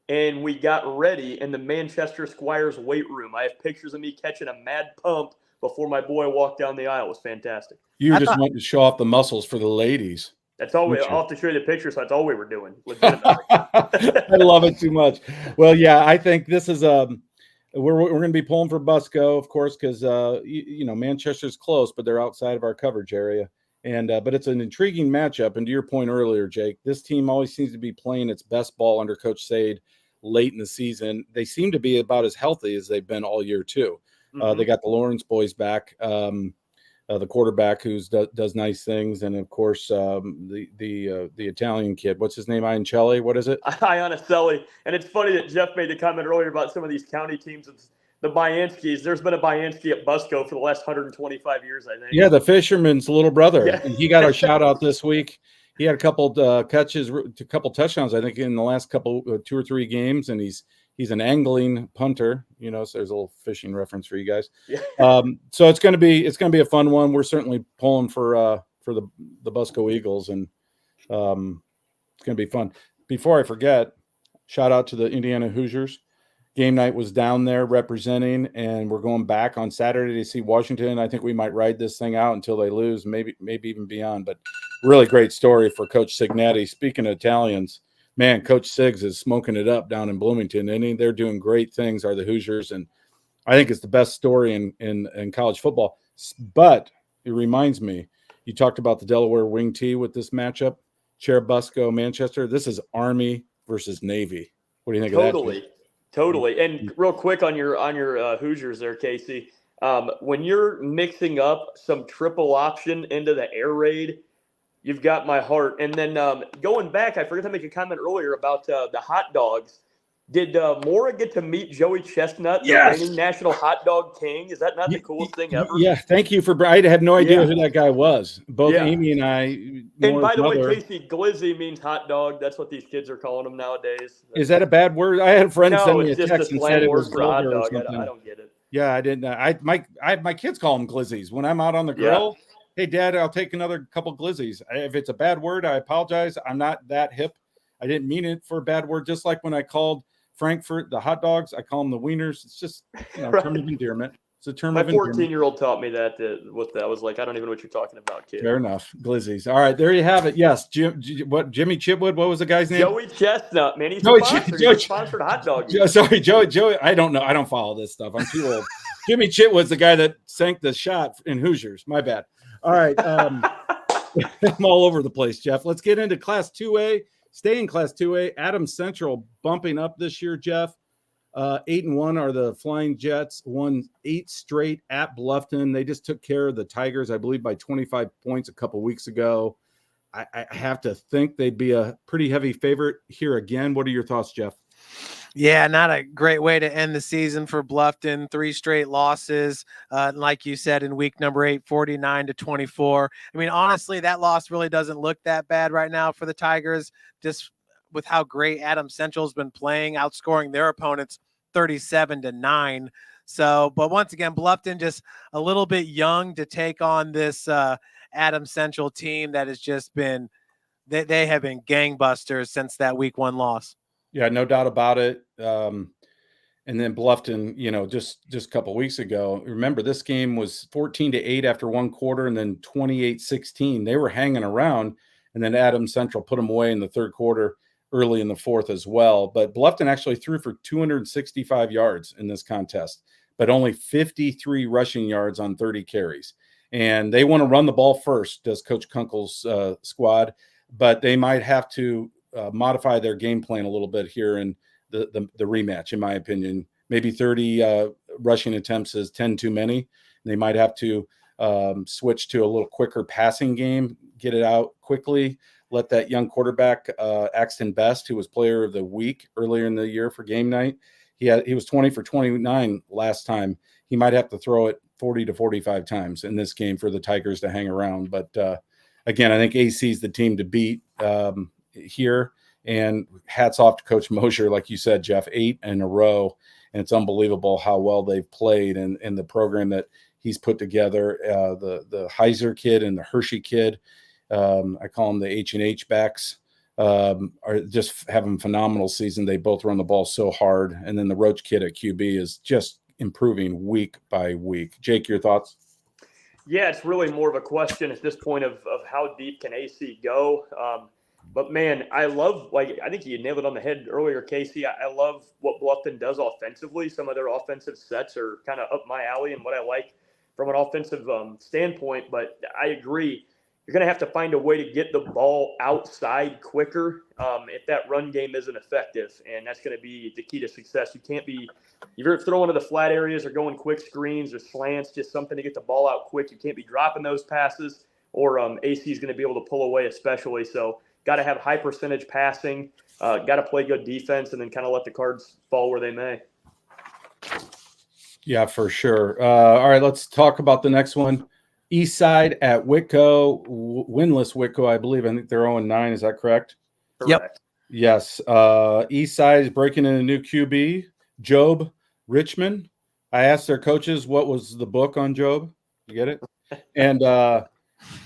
Speaker 4: and we got ready in the Manchester Squires weight room. I have pictures of me catching a mad pump before my boy walked down the aisle. It was fantastic.
Speaker 3: You just want to show off the muscles for the ladies.
Speaker 4: That's all I'll have to show you the picture, so that's all we were doing. Legitimately.
Speaker 3: I love it too much. Well, yeah, I think this is we're going to be pulling for Busco, of course, because Manchester's close, but they're outside of our coverage area. And but it's an intriguing matchup. And to your point earlier, Jake, this team always seems to be playing its best ball under Coach Sade late in the season. They seem to be about as healthy as they've been all year too. They got the Lawrence boys back, the quarterback who does nice things, and of course the Italian kid. What's his name? Iancelli. What is it?
Speaker 4: Iancelli. And it's funny that Jeff made the comment earlier about some of these county teams. The Bianskis. There's been a Bianski at Busco for the last 125 years, I think.
Speaker 3: Yeah, the fisherman's little brother.
Speaker 4: Yeah.
Speaker 3: He got our shout out this week. He had a couple catches, a couple touchdowns, I think, in the last couple 2 or 3 games, and he's an angling punter, so there's a little fishing reference for you guys.
Speaker 4: Yeah.
Speaker 3: So it's gonna be a fun one. We're certainly pulling for the Busco Eagles, and it's gonna be fun. Before I forget, shout out to the Indiana Hoosiers. Game night was down there representing, and we're going back on Saturday to see Washington. I think we might ride this thing out until they lose, maybe even beyond. But really great story for Coach Signetti. Speaking of Italians, man, Coach Siggs is smoking it up down in Bloomington, and they're doing great things, are the Hoosiers, and I think it's the best story in college football. But it reminds me, you talked about the Delaware wing tee with this matchup, Busco, Manchester. This is Army versus Navy. What do you think of that?
Speaker 4: Totally. And real quick on your Hoosiers there, Casey, when you're mixing up some triple option into the air raid, you've got my heart. And then going back, I forgot to make a comment earlier about the hot dogs. Did Mora get to meet Joey Chestnut, the
Speaker 3: Yes.
Speaker 4: reigning National Hot Dog King? Is that not the coolest thing ever?
Speaker 3: Yeah, thank you for. I had no idea
Speaker 4: Yeah.
Speaker 3: who that guy was. Both
Speaker 4: Yeah.
Speaker 3: Amy and I.
Speaker 4: And
Speaker 3: Mora's
Speaker 4: by the way,
Speaker 3: mother.
Speaker 4: Casey, glizzy means hot dog. That's what these kids are calling them nowadays.
Speaker 3: Is that a bad word? I had a friend send
Speaker 4: No,
Speaker 3: me a
Speaker 4: it's just
Speaker 3: text
Speaker 4: a
Speaker 3: and said
Speaker 4: slang
Speaker 3: it
Speaker 4: word
Speaker 3: was
Speaker 4: for a hot
Speaker 3: vulgar or
Speaker 4: dog.
Speaker 3: something.
Speaker 4: I don't get it.
Speaker 3: Yeah, I didn't. My kids call them glizzies when I'm out on the
Speaker 4: Yeah.
Speaker 3: grill. Hey, Dad, I'll take another couple glizzies. If it's a bad word, I apologize. I'm not that hip. I didn't mean it for a bad word. Just like when I called Frankfurt the hot dogs, I call them the wieners. It's just
Speaker 4: Right.
Speaker 3: term of endearment. It's a term
Speaker 4: My
Speaker 3: of endearment.
Speaker 4: 14-year-old taught me that. I was like, I don't even know what you're talking about, kid.
Speaker 3: Fair enough. Glizzies. All right, there you have it. Yes, Jimmy Chitwood. What was the guy's name?
Speaker 4: Joey Chestnut, man. He's
Speaker 3: Joey
Speaker 4: a sponsor.
Speaker 3: Joey-
Speaker 4: He's a sponsored hot dog.
Speaker 3: Sorry, Joey. I don't know. I don't follow this stuff. I'm too old. Jimmy Chitwood's the guy that sank the shot in Hoosiers. My bad. All right. I'm all over the place, Jeff. Let's get into Class 2A. Stay in Class 2A. Adams Central bumping up this year, Jeff. 8-1 are the Flying Jets. Won 8 straight at Bluffton. They just took care of the Tigers, I believe, by 25 points a couple weeks ago. I have to think they'd be a pretty heavy favorite here again. What are your thoughts, Jeff?
Speaker 1: Yeah, not a great way to end the season for Bluffton. 3 straight losses. Like you said, in week number 8, 49-24. I mean, honestly, that loss really doesn't look that bad right now for the Tigers, just with how great Adams Central's been playing, outscoring their opponents 37-9. So, but once again, Bluffton just a little bit young to take on this Adams Central team that has just been, they have been gangbusters since that week 1 loss.
Speaker 3: Yeah, no doubt about it. And then Bluffton, just a couple of weeks ago, remember this game was 14-8 after 1 quarter and then 28-16. They were hanging around, and then Adams Central put them away in the 3rd quarter, early in the 4th as well. But Bluffton actually threw for 265 yards in this contest, but only 53 rushing yards on 30 carries. And they want to run the ball first, does Coach Kunkel's squad, but they might have to modify their game plan a little bit here in the rematch, in my opinion. Maybe 30 rushing attempts is 10 too many. They might have to switch to a little quicker passing game, get it out quickly, let that young quarterback, Axton Best, who was player of the week earlier in the year for game night. He was 20 for 29 last time. He might have to throw it 40 to 45 times in this game for the Tigers to hang around. But again, I think AC is the team to beat here. And hats off to Coach Mosier, like you said, Jeff, 8 in a row. And it's unbelievable how well they've played and the program that he's put together. The Heiser kid and the Hershey kid, I call them the H&H backs, are just having a phenomenal season. They both run the ball so hard. And then the Roach kid at QB is just improving week by week. Jake, your thoughts?
Speaker 4: Yeah, it's really more of a question at this point of how deep can AC go. But, man, I love, I think you nailed it on the head earlier, Casey. I love what Bluffton does offensively. Some of their offensive sets are kind of up my alley and what I like from an offensive standpoint. But I agree. You're going to have to find a way to get the ball outside quicker if that run game isn't effective. And that's going to be the key to success. You can't be – if you're throwing to the flat areas or going quick screens or slants, just something to get the ball out quick. You can't be dropping those passes or AC is going to be able to pull away especially. So, got to have high percentage passing, got to play good defense, and then kind of let the cards fall where they may.
Speaker 3: Yeah, for sure. All right, let's talk about the next one. East Side at Whitco, winless Whitco, I believe. I think they're 0-9. Is that correct?
Speaker 4: Correct.
Speaker 3: Yes. East Side is breaking in a new QB, Job Richmond. I asked their coaches what was the book on Job. You get it? And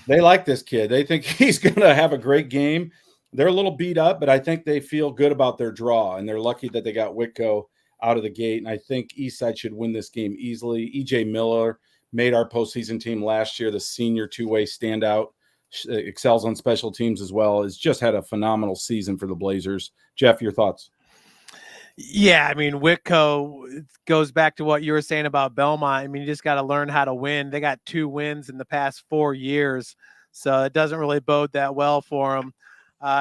Speaker 3: they like this kid. They think he's going to have a great game. They're a little beat up, but I think they feel good about their draw, and they're lucky that they got Whitco out of the gate. And I think Eastside should win this game easily. EJ Miller made our postseason team last year, the senior two-way standout, excels on special teams as well. Has just had a phenomenal season for the Blazers. Jeff, your thoughts?
Speaker 1: Yeah, I mean, Whitco goes back to what you were saying about Belmont. I mean, you just got to learn how to win. They got 2 wins in the past 4 years, so it doesn't really bode that well for them.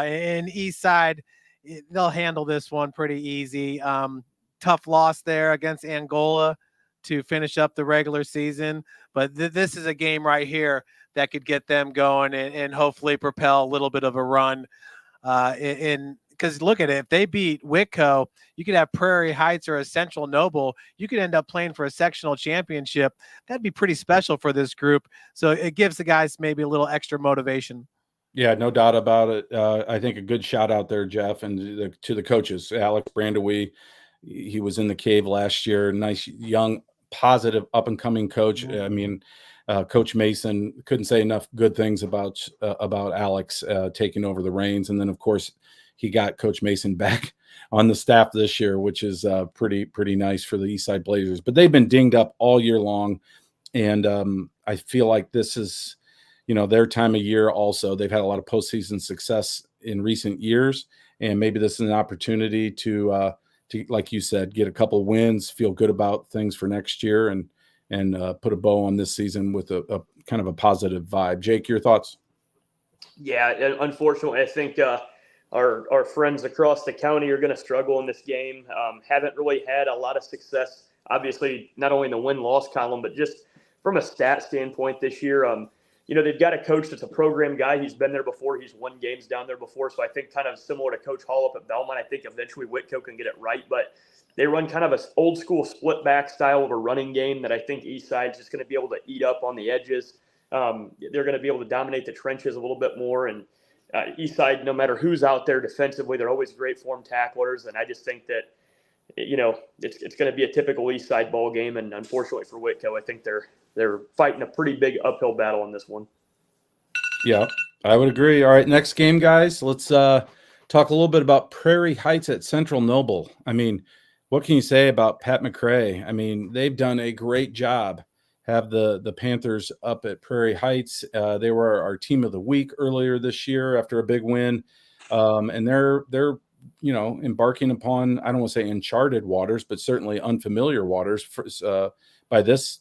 Speaker 1: In East Side, they'll handle this one pretty easy. Tough loss there against Angola to finish up the regular season, but this is a game right here that could get them going and hopefully propel a little bit of a run in because look at it. If they beat Whitco, you could have Prairie Heights or a Central Noble. You could end up playing for a sectional championship. That'd be pretty special for this group. So it gives the guys maybe a little extra motivation.
Speaker 3: Yeah, no doubt about it. I think a good shout out there, Jeff, and to the coaches. Alex Brandewie, he was in the cave last year. Nice, young, positive, up-and-coming coach. I mean, Coach Mason, couldn't say enough good things about Alex taking over the reins. And then, of course, he got Coach Mason back on the staff this year, which is pretty nice for the Eastside Blazers. But they've been dinged up all year long, and I feel like this is – their time of year also. They've had a lot of postseason success in recent years, and maybe this is an opportunity to like you said, get a couple wins, feel good about things for next year, and put a bow on this season with a kind of a positive vibe. Jake, your thoughts?
Speaker 4: Yeah, unfortunately, I think our friends across the county are going to struggle in this game. Haven't really had a lot of success, obviously, not only in the win-loss column, but just from a stat standpoint this year. They've got a coach that's a program guy. He's been there before. He's won games down there before. So I think kind of similar to Coach Hall up at Belmont, I think eventually Whitco can get it right. But they run kind of an old school split back style of a running game that I think Eastside's just going to be able to eat up on the edges. They're going to be able to dominate the trenches a little bit more. And Eastside, no matter who's out there defensively, they're always great form tacklers. And I just think that, it's going to be a typical Eastside ball game. And unfortunately for Whitco, I think they're fighting a pretty big uphill battle in this one.
Speaker 3: Yeah, I would agree. All right, next game, guys. Let's talk a little bit about Prairie Heights at Central Noble. I mean, what can you say about Pat McCray? I mean, they've done a great job. Have the Panthers up at Prairie Heights. They were our team of the week earlier this year after a big win, and they're embarking upon, I don't want to say uncharted waters, but certainly unfamiliar waters by this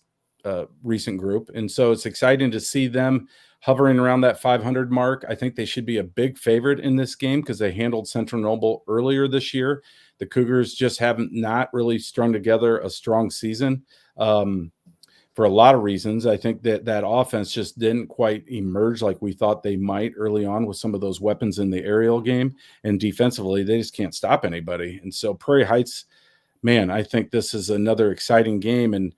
Speaker 3: recent group. And so it's exciting to see them hovering around that 500 mark. I think they should be a big favorite in this game because they handled Central Noble earlier this year. The Cougars just haven't not really strung together a strong season for a lot of reasons. I think that offense just didn't quite emerge like we thought they might early on with some of those weapons in the aerial game. And defensively, they just can't stop anybody. And so Prairie Heights, man, I think this is another exciting game. And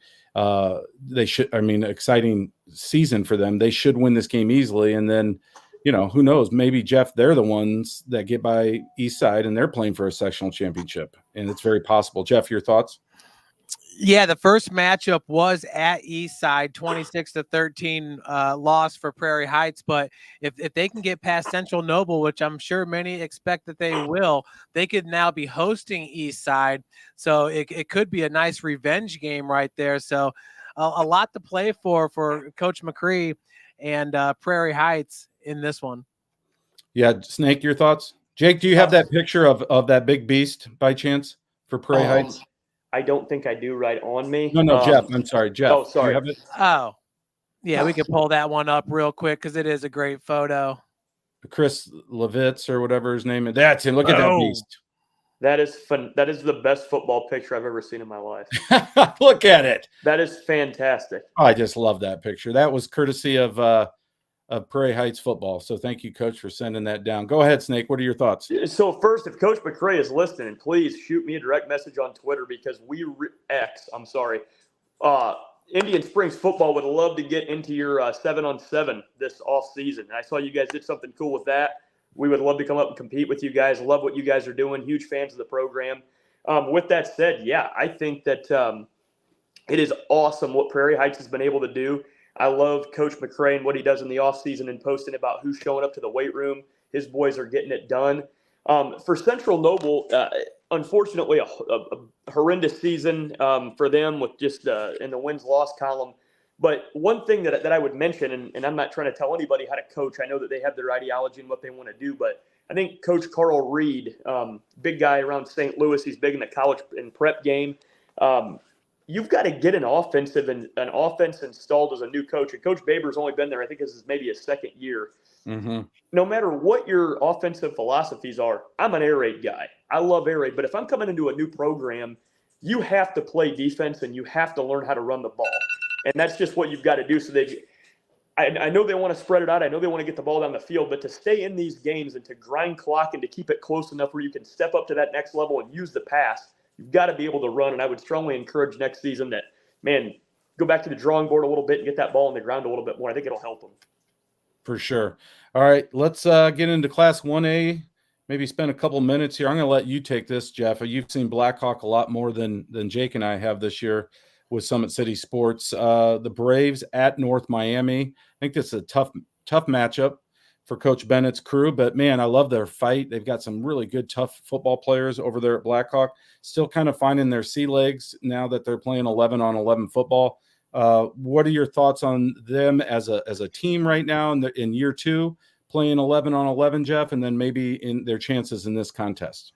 Speaker 3: exciting season for them. They should win this game easily. And then, who knows, maybe Jeff, they're the ones that get by Eastside and they're playing for a sectional championship. And it's very possible. Jeff, your thoughts?
Speaker 1: Yeah, the first matchup was at Eastside, 26-13 loss for Prairie Heights. But if they can get past Central Noble, which I'm sure many expect that they will, they could now be hosting Eastside. So it could be a nice revenge game right there. So a lot to play for Coach McCree and Prairie Heights in this one.
Speaker 3: Yeah, Snake, your thoughts? Jake, do you have that picture of that big beast by chance for Prairie Heights?
Speaker 4: I don't think I do right on me.
Speaker 3: No, Jeff. I'm sorry, Jeff.
Speaker 4: Oh, sorry.
Speaker 3: Do you have it?
Speaker 1: Oh, yeah, we can pull that one up real quick because it is a great photo.
Speaker 3: Chris Levitz or whatever his name is. That's him. Look at that beast.
Speaker 4: That is fun. That is the best football picture I've ever seen in my life.
Speaker 3: Look at it.
Speaker 4: That is fantastic.
Speaker 3: I just love that picture. That was courtesy of Prairie Heights football. So thank you, Coach, for sending that down. Go ahead, Snake. What are your thoughts?
Speaker 4: So first, if Coach McCray is listening, please shoot me a direct message on Twitter because Indian Springs football would love to get into your 7-on-7 this off season. I saw you guys did something cool with that. We would love to come up and compete with you guys. Love what you guys are doing. Huge fans of the program. With that said, yeah, I think that it is awesome what Prairie Heights has been able to do. I love Coach McCray and what he does in the offseason and posting about who's showing up to the weight room. His boys are getting it done. For Central Noble, unfortunately, a horrendous season for them with just in the wins-loss column. But one thing that I would mention, and I'm not trying to tell anybody how to coach. I know that they have their ideology and what they want to do, but I think Coach Carroll Reed, big guy around St. Louis, he's big in the college and prep game. You've got to get an offense installed as a new coach. And Coach Baber's only been there, I think this is maybe his second year.
Speaker 3: Mm-hmm.
Speaker 4: No matter what your offensive philosophies are, I'm an air raid guy. I love air raid. But if I'm coming into a new program, you have to play defense and you have to learn how to run the ball. And that's just what you've got to do. So I know they want to spread it out. I know they want to get the ball down the field, but to stay in these games and to grind clock and to keep it close enough where you can step up to that next level and use the pass, you've got to be able to run. And I would strongly encourage next season that, man, go back to the drawing board a little bit and get that ball on the ground a little bit more. I think it'll help them.
Speaker 3: For sure. All right, let's get into Class 1A. Maybe spend a couple minutes here. I'm going to let you take this, Jeff. You've seen Blackhawk a lot more than Jake and I have this year with Summit City Sports. The Braves at North Miami. I think this is a tough matchup for Coach Bennett's crew. But, man, I love their fight. They've got some really good, tough football players over there at Blackhawk. Still kind of finding their sea legs now that they're playing 11-on-11 football. What are your thoughts on them as a team right now in year two, playing 11-on-11, Jeff, and then maybe in their chances in this contest?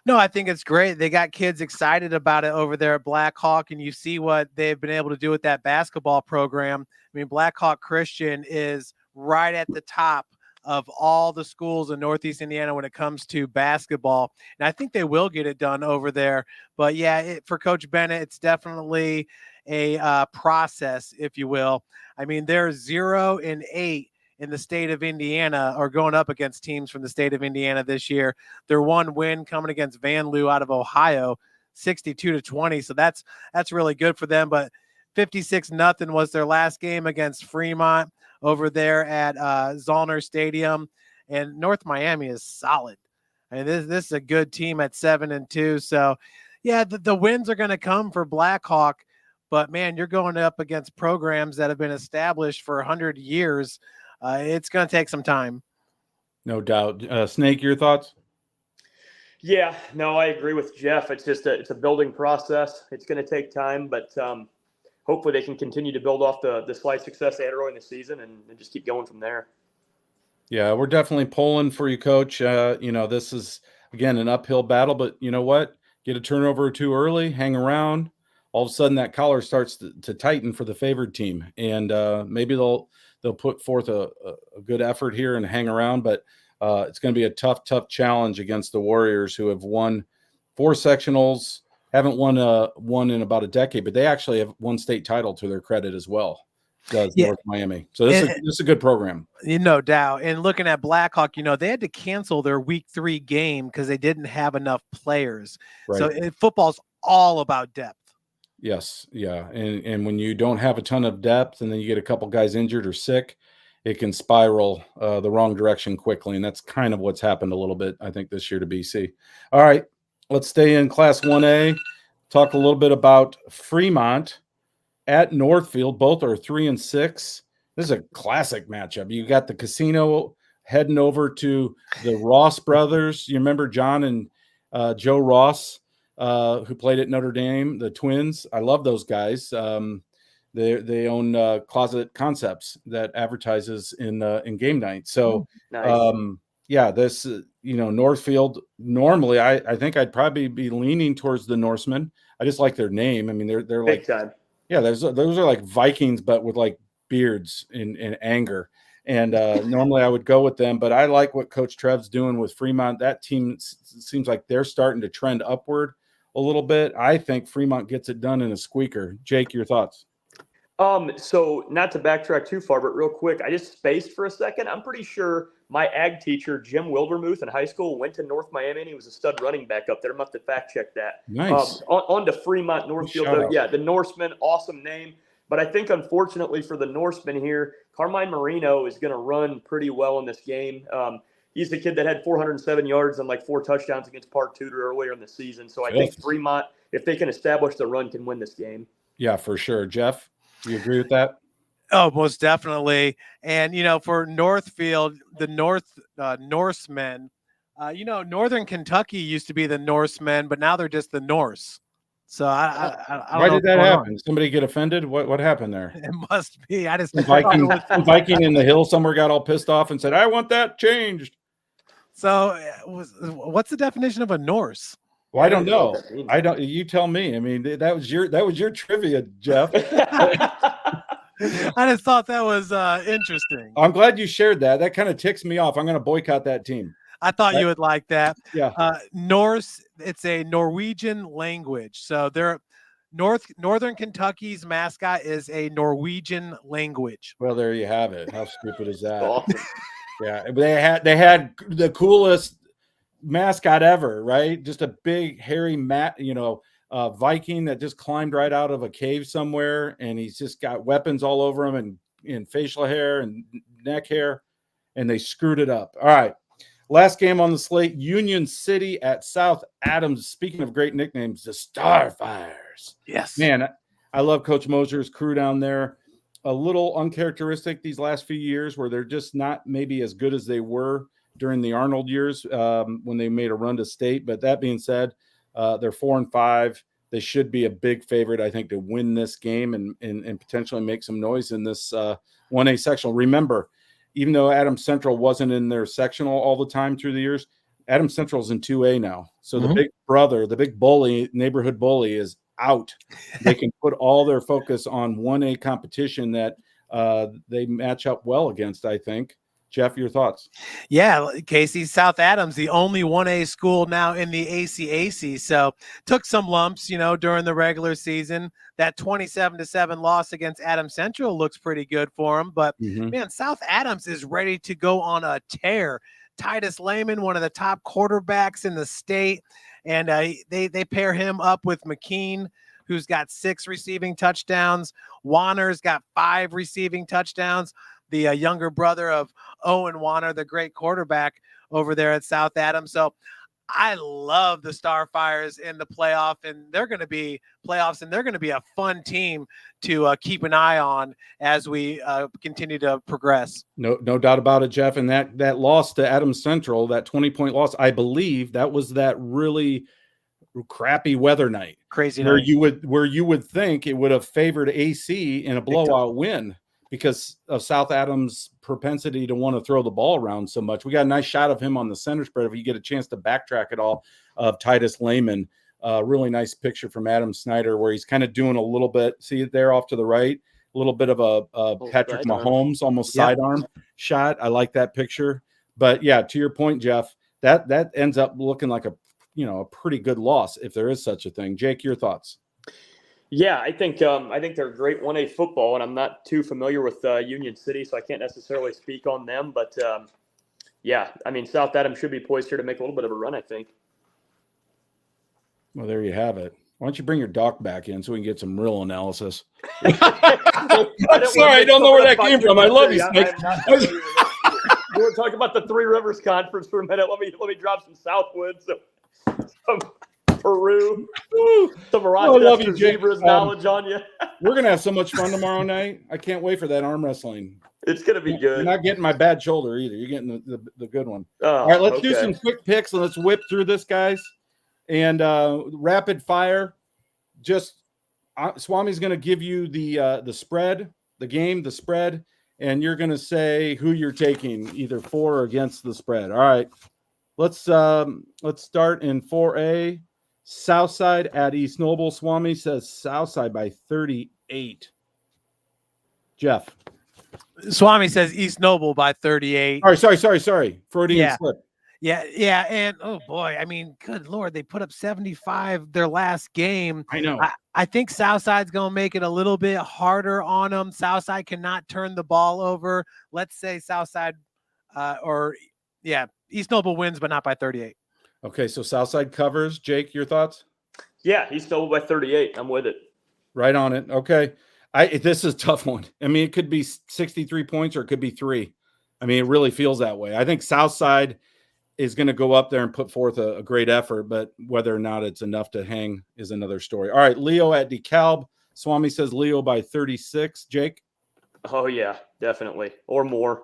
Speaker 1: No, I think it's great. They got kids excited about it over there at Blackhawk, and you see what they've been able to do with that basketball program. I mean, Blackhawk Christian is right at the top of all the schools in Northeast Indiana when it comes to basketball. And I think they will get it done over there. But, yeah, for Coach Bennett, it's definitely a process, if you will. I mean, they're 0-8 in the state of Indiana, or going up against teams from the state of Indiana this year. Their one win coming against Van Loo out of Ohio, 62-20. So that's really good for them. But 56-0 was their last game against Fremont over there at Zollner Stadium. And North Miami is solid. I mean, this is a good team at 7-2. So, yeah, the wins are going to come for Blackhawk. But, man, you're going up against programs that have been established for 100 years. It's going to take some time.
Speaker 3: No doubt. Snake, your thoughts?
Speaker 4: Yeah, no, I agree with Jeff. It's just it's a building process. It's going to take time, but hopefully they can continue to build off the slight success they had early in the season and just keep going from there.
Speaker 3: Yeah, we're definitely pulling for you, Coach. This is, again, an uphill battle, but you know what? Get a turnover too early, hang around. All of a sudden that collar starts to tighten for the favored team, and maybe they'll put forth a good effort here and hang around, but it's going to be a tough challenge against the Warriors, who have won 4 sectionals, haven't won one in about a decade, but they actually have one state title to their credit as well. Does North Miami. So this is a good program.
Speaker 1: No doubt. And looking at Blackhawk, they had to cancel their week 3 game because they didn't have enough players. Right. So football's all about depth.
Speaker 3: Yes. Yeah. And when you don't have a ton of depth and then you get a couple guys injured or sick, it can spiral the wrong direction quickly. And that's kind of what's happened a little bit, I think, this year to BC. All right, let's stay in Class 1A. Talk a little bit about Fremont at Northfield. Both are 3-6. This is a classic matchup. You got the Casino heading over to the Ross brothers. You remember John and Joe Ross, who played at Notre Dame, the twins. I love those guys. They own Closet Concepts that advertises in game night. So,
Speaker 4: nice.
Speaker 3: This Northfield. Normally, I think I'd probably be leaning towards the Norsemen. I just like their name. I mean, they're like,
Speaker 4: time.
Speaker 3: Yeah, those are like Vikings, but with like beards in anger. And normally I would go with them, but I like what Coach Trev's doing with Fremont. That team seems like they're starting to trend upward a little bit. I think Fremont gets it done in a squeaker. Jake, your thoughts?
Speaker 4: So not to backtrack too far, but real quick, I just spaced for a second. I'm pretty sure my ag teacher, Jim Wildermuth, in high school went to North Miami, and he was a stud running back up there. I'm going to have to fact check that.
Speaker 3: Nice.
Speaker 4: On to Fremont, Northfield, though. Yeah, the Norsemen, awesome name. But I think, unfortunately for the Norsemen here, Carmine Marino is going to run pretty well in this game. He's the kid that had 407 yards and like 4 touchdowns against Park Tudor earlier in the season. So I think Fremont, if they can establish the run, can win this game. Yeah, for sure. Jeff, you agree with that?
Speaker 1: Oh, most definitely. And, for Northfield, the Norsemen, Northern Kentucky used to be the Norsemen, but now they're just the Norse. So I don't
Speaker 3: Why
Speaker 1: know
Speaker 3: did that happen? Somebody get offended? What happened there?
Speaker 1: It must be. I just
Speaker 3: Viking in the hill somewhere got all pissed off and said, "I want that changed."
Speaker 1: So what's the definition of a Norse?
Speaker 3: Well, I don't know. I don't. You tell me. I mean, that was your trivia, Jeff.
Speaker 1: I just thought that was interesting.
Speaker 3: I'm glad you shared that. That kind of ticks me off. I'm going to boycott that team.
Speaker 1: I thought you would like that.
Speaker 3: Yeah.
Speaker 1: Norse, it's a Norwegian language. So they're Northern Kentucky's mascot is a Norwegian language.
Speaker 3: Well, there you have it. How stupid is that?
Speaker 4: Awesome.
Speaker 3: Yeah, they had the coolest mascot ever, right? Just a big hairy Viking that just climbed right out of a cave somewhere, and he's just got weapons all over him and facial hair and neck hair, and they screwed it up. All right. Last game on the slate, Union City at South Adams. Speaking of great nicknames, the Starfires.
Speaker 1: Yes.
Speaker 3: Man, I love Coach Moser's crew down there. A little uncharacteristic these last few years where they're just not maybe as good as they were during the Arnold years when they made a run to state. But that being said, they're 4-5. They should be a big favorite, I think, to win this game and potentially make some noise in this 1A sectional. Remember, even though Adams Central wasn't in their sectional all the time through the years, Adams Central's in 2A now. So the big brother, the big bully, neighborhood bully is out. They can put all their focus on 1A competition that they match up well against, I think. Jeff, your thoughts?
Speaker 1: Yeah, Casey, South Adams, the only 1A school now in the ACAC. So took some lumps, during the regular season. That 27-7 loss against Adams Central looks pretty good for them. But, man, South Adams is ready to go on a tear. Titus Lehman, one of the top quarterbacks in the state, and they pair him up with McKean, who's got 6 receiving touchdowns. Warner's got 5 receiving touchdowns. The younger brother of Owen Warner, the great quarterback over there at South Adams. So I love the Starfires in the playoff, and they're going to be playoffs, and they're going to be a fun team to keep an eye on as we continue to progress.
Speaker 3: No doubt about it, Jeff. And that loss to Adams Central, that 20-point loss, I believe that was that really crappy weather night.
Speaker 1: Crazy
Speaker 3: where
Speaker 1: night.
Speaker 3: you would think it would have favored AC in a blowout win because of South Adams' propensity to want to throw the ball around so much. We got a nice shot of him on the center spread. If you get a chance to backtrack it all, of Titus Lehman, really nice picture from Adam Snyder where he's kind of doing a little bit, see it there off to the right, a little bit of a Patrick Mahomes, almost sidearm shot. I like that picture. But yeah, to your point, Jeff, that ends up looking like a pretty good loss if there is such a thing. Jake, your thoughts?
Speaker 4: Yeah, I think they're great 1A football, and I'm not too familiar with Union City, so I can't necessarily speak on them. But yeah, I mean, South Adams should be poised here to make a little bit of a run, I think.
Speaker 3: Well, there you have it. Why don't you bring your doc back in so we can get some real analysis?
Speaker 4: I'm
Speaker 3: sorry, I don't know where that came from. I love you, Snake.
Speaker 4: We were talking about the Three Rivers Conference for a minute. Let me drop some Southwood, some Peru, some Rochester Zebras knowledge on you.
Speaker 3: We're gonna have so much fun tomorrow night. I can't wait for that arm wrestling.
Speaker 4: It's gonna be good.
Speaker 3: You're not getting my bad shoulder either. You're getting the good one. All right, let's do some quick picks and let's whip through this, guys. And rapid fire. Just Swami's gonna give you the spread, the game, the spread, and you're gonna say who you're taking, either for or against the spread. All right. Let's start in 4A. Southside at East Noble. Swami says Southside by 38. Jeff.
Speaker 1: Swami says East Noble by 38.
Speaker 3: All right, sorry. Freudian slip.
Speaker 1: Yeah. And oh boy, I mean, good Lord, they put up 75 their last game.
Speaker 3: I know.
Speaker 1: I think Southside's going to make it a little bit harder on them. Southside cannot turn the ball over. Let's say Southside East Noble wins, but not by 38.
Speaker 3: Okay, so Southside covers. Jake, your thoughts?
Speaker 4: Yeah, East Noble by 38. I'm with it.
Speaker 3: Right on it. Okay. This is a tough one. I mean, it could be 63 points or it could be 3. I mean, it really feels that way. I think Southside is going to go up there and put forth a great effort, but whether or not it's enough to hang is another story. All right, Leo at DeKalb. Swami says Leo by 36. Jake?
Speaker 4: Oh, yeah, definitely. Or more.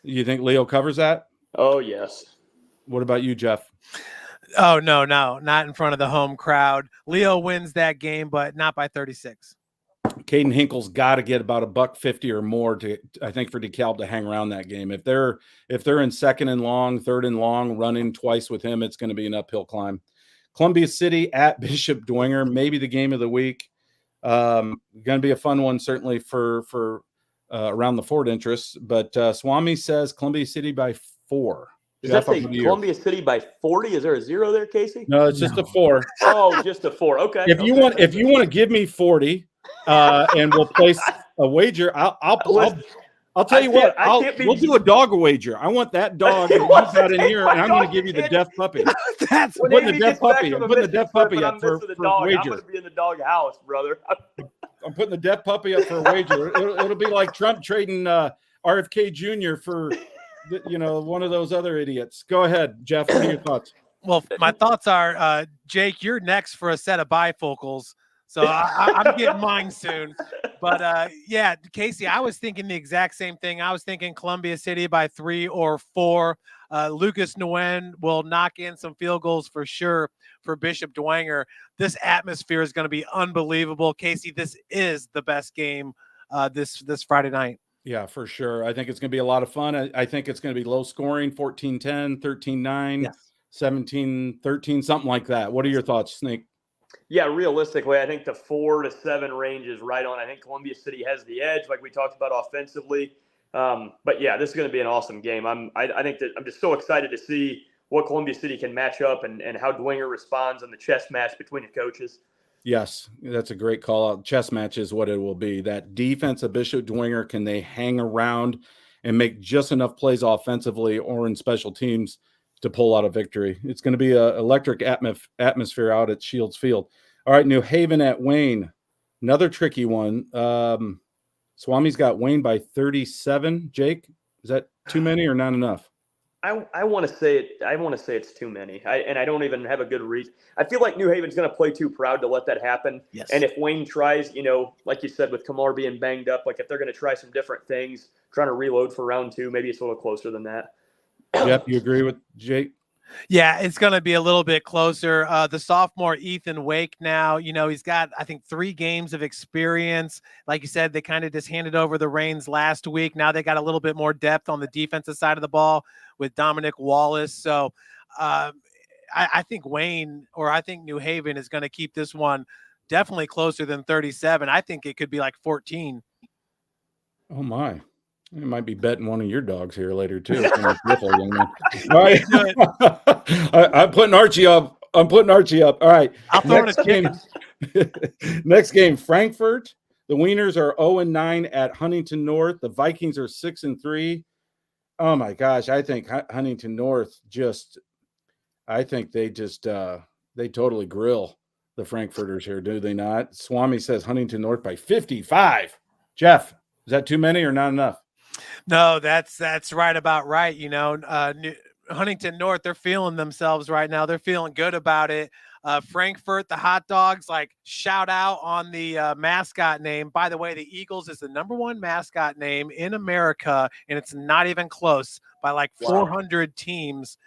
Speaker 3: You think Leo covers that?
Speaker 4: Oh, yes.
Speaker 3: What about you, Jeff?
Speaker 1: Oh, no, not in front of the home crowd. Leo wins that game, but not by 36.
Speaker 3: Caden Hinkle's got to get about $150 or more I think, for DeKalb to hang around that game. If they're in second and long, third and long, running twice with him, it's going to be an uphill climb. Columbia City at Bishop Dwenger, maybe the game of the week. Going to be a fun one, certainly for around the Ford interests. But Swami says Columbia City by 4.
Speaker 4: Does
Speaker 3: Jeff,
Speaker 4: that say
Speaker 3: over to you.
Speaker 4: Columbia City by 40? Is there a 0 there, Casey?
Speaker 3: No, it's just a 4.
Speaker 4: Oh, just a 4. Okay.
Speaker 3: If you want to give me 40, and we'll place a wager, I'll tell you what. We'll do a dog wager. I want that dog that you got in here, and I'm going to give you the deaf puppy. I'm putting the deaf puppy. I'm putting the deaf puppy up for wager.
Speaker 4: I'm going to be in the dog house, brother.
Speaker 3: I'm putting the deaf puppy up for a wager. It'll be like Trump trading RFK Jr. for, one of those other idiots. Go ahead, Jeff. What are your thoughts?
Speaker 1: Well, my thoughts are, Jake, you're next for a set of bifocals. So I'm getting mine soon. But, yeah, Casey, I was thinking the exact same thing. I was thinking Columbia City by 3 or 4. Lucas Nguyen will knock in some field goals for sure for Bishop Dwenger. This atmosphere is going to be unbelievable. Casey, this is the best game this Friday night.
Speaker 3: Yeah, for sure. I think it's going to be a lot of fun. I think it's going to be low scoring, 14-10, 13-9, yes. 17-13, something like that. What are your thoughts, Snake?
Speaker 4: Yeah, realistically, I think the 4 to 7 range is right on. I think Columbia City has the edge, like we talked about offensively. But yeah, this is going to be an awesome game. I think that I'm just so excited to see what Columbia City can match up and how Dwenger responds in the chess match between the coaches.
Speaker 3: Yes, that's a great call out. Chess match is what it will be. That defense of Bishop Dwenger, can they hang around and make just enough plays offensively or in special teams to pull out a victory? It's going to be an electric atmosphere out at Shields Field. All right, New Haven at Wayne. Another tricky one. Swami's got Wayne by 37. Jake, is that too many or not enough?
Speaker 4: I want to say it. I want to say it's too many. I don't even have a good reason. I feel like New Haven's going to play too proud to let that happen.
Speaker 1: Yes.
Speaker 4: And if Wayne tries, like you said, with Kamar being banged up, like if they're going to try some different things, trying to reload for round 2, maybe it's a little closer than that.
Speaker 3: Jeff, you agree with Jake?
Speaker 1: Yeah, it's going to be a little bit closer. The sophomore Ethan Wake now, he's got, I think, 3 games of experience. Like you said, they kind of just handed over the reins last week. Now they got a little bit more depth on the defensive side of the ball with Dominic Wallace. So I think I think New Haven is going to keep this one definitely closer than 37. I think it could be like 14.
Speaker 3: Oh, my. I might be betting one of your dogs here later, too. All right. I'm putting Archie up. All right.
Speaker 1: I'll throw in a
Speaker 3: game. Next game, Frankfurt. The Wieners are 0-9 at Huntington North. The Vikings are 6-3. Oh, my gosh. I think Huntington North they totally grill the Frankfurters here, do they not? Swami says Huntington North by 55. Jeff, is that too many or not enough?
Speaker 1: No, that's right about right. Huntington North, they're feeling themselves right now. They're feeling good about it. Frankfurt, the hot dogs, shout out on the mascot name. By the way, the Eagles is the #1 mascot name in America, and it's not even close. By 400 teams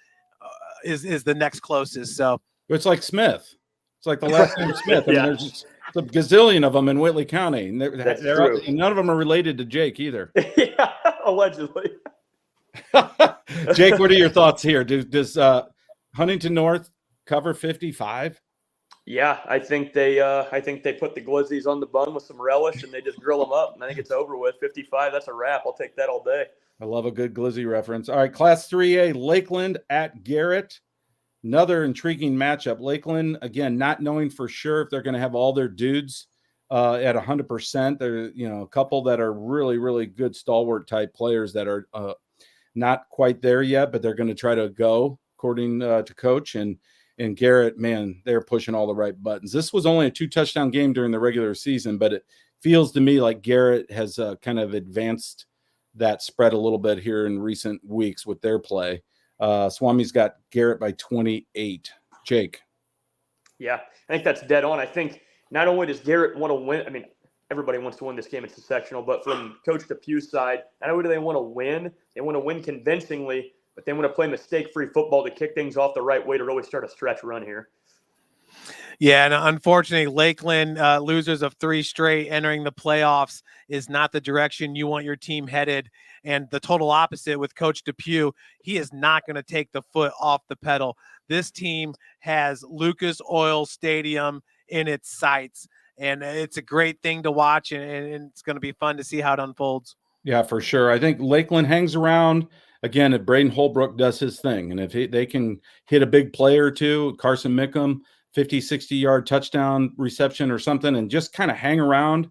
Speaker 1: is the next closest. So
Speaker 3: it's like Smith. It's like the last name Smith. I mean, there's just a gazillion of them in Whitley County, and and none of them are related to Jake either.
Speaker 4: Yeah, allegedly.
Speaker 3: Jake, what are your thoughts here? Does Huntington North cover 55?
Speaker 4: Yeah, I think they put the glizzies on the bun with some relish, and they just grill them up, and I think it's over with. 55, that's a wrap. I'll take that all day.
Speaker 3: I love a good glizzy reference. All right, Class 3A, Lakeland at Garrett. Another intriguing matchup. Lakeland, again, not knowing for sure if they're going to have all their dudes at 100%. There, a couple that are really, really good stalwart type players that are not quite there yet, but they're going to try to go according to coach. And Garrett, man, they're pushing all the right buttons. This was only a 2-touchdown game during the regular season, but it feels to me like Garrett has kind of advanced that spread a little bit here in recent weeks with their play. Swami's got Garrett by 28. Jake.
Speaker 4: Yeah, I think that's dead on. I think not only does Garrett want to win, I mean, everybody wants to win this game. It's a sectional, but from Coach Depew's side, not only do they want to win, they want to win convincingly, but they want to play mistake-free football to kick things off the right way to really start a stretch run here.
Speaker 1: Yeah, and unfortunately, Lakeland, losers of 3 straight, entering the playoffs is not the direction you want your team headed. And the total opposite with Coach Depew, he is not going to take the foot off the pedal. This team has Lucas Oil Stadium in its sights, and it's a great thing to watch, and it's going to be fun to see how it unfolds.
Speaker 3: Yeah, for sure. I think Lakeland hangs around. again, if Braden Holbrook does his thing, and if they can hit a big play or two, Carson Mickham, 50, 60-yard touchdown reception or something, and just kind of hang around,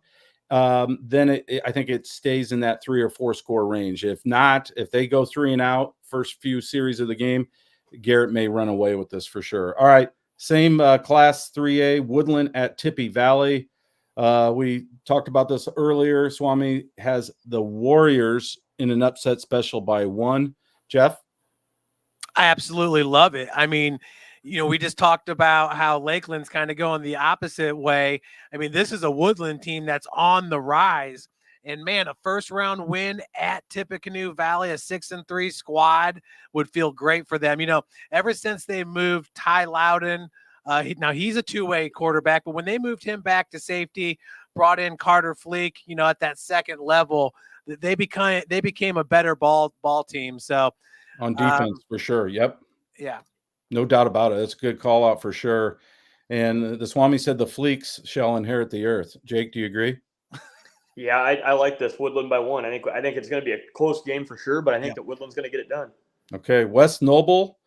Speaker 3: then I think it stays in that 3 or 4 score range. If not, if they go 3 and out first few series of the game, Garrett may run away with this for sure. All right, same Class 3A, Woodland at Tippy Valley. We talked about this earlier. Swami has the Warriors in an upset special by 1. Jeff?
Speaker 1: I absolutely love it. I mean, we just talked about how Lakeland's kind of going the opposite way. I mean, this is a Woodland team that's on the rise. And man, a first-round win at Tippecanoe Valley, a 6-3 squad would feel great for them. Ever since they moved Ty Loudon, now he's a two-way quarterback, but when they moved him back to safety, brought in Carter Fleek, at that second level, they became a better ball team. So
Speaker 3: on defense, for sure. Yep.
Speaker 1: Yeah.
Speaker 3: No doubt about it. That's a good call out for sure. And the Swami said the Fleeks shall inherit the earth. Jake, do you agree?
Speaker 4: Yeah, I like this Woodland by 1. I think it's going to be a close game for sure, but I think that Woodland's going to get it done. Okay,
Speaker 3: West Noble,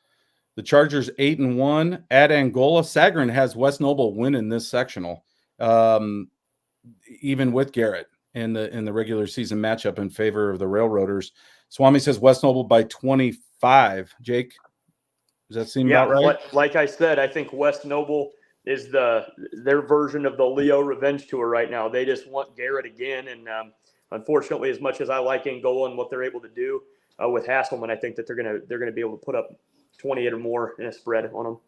Speaker 3: the Chargers 8-1 at Angola. Sagarin has West Noble winning this sectional, even with Garrett in the regular season matchup in favor of the Railroaders. Swami says West Noble by 25. Jake, does that seem about right?
Speaker 4: Like I said, I think West Noble is their version of the Leo Revenge Tour right now. They just want Garrett again, and unfortunately, as much as I like Angola and what they're able to do with Hasselman, I think that they're gonna be able to put up 28 or more in a spread on them.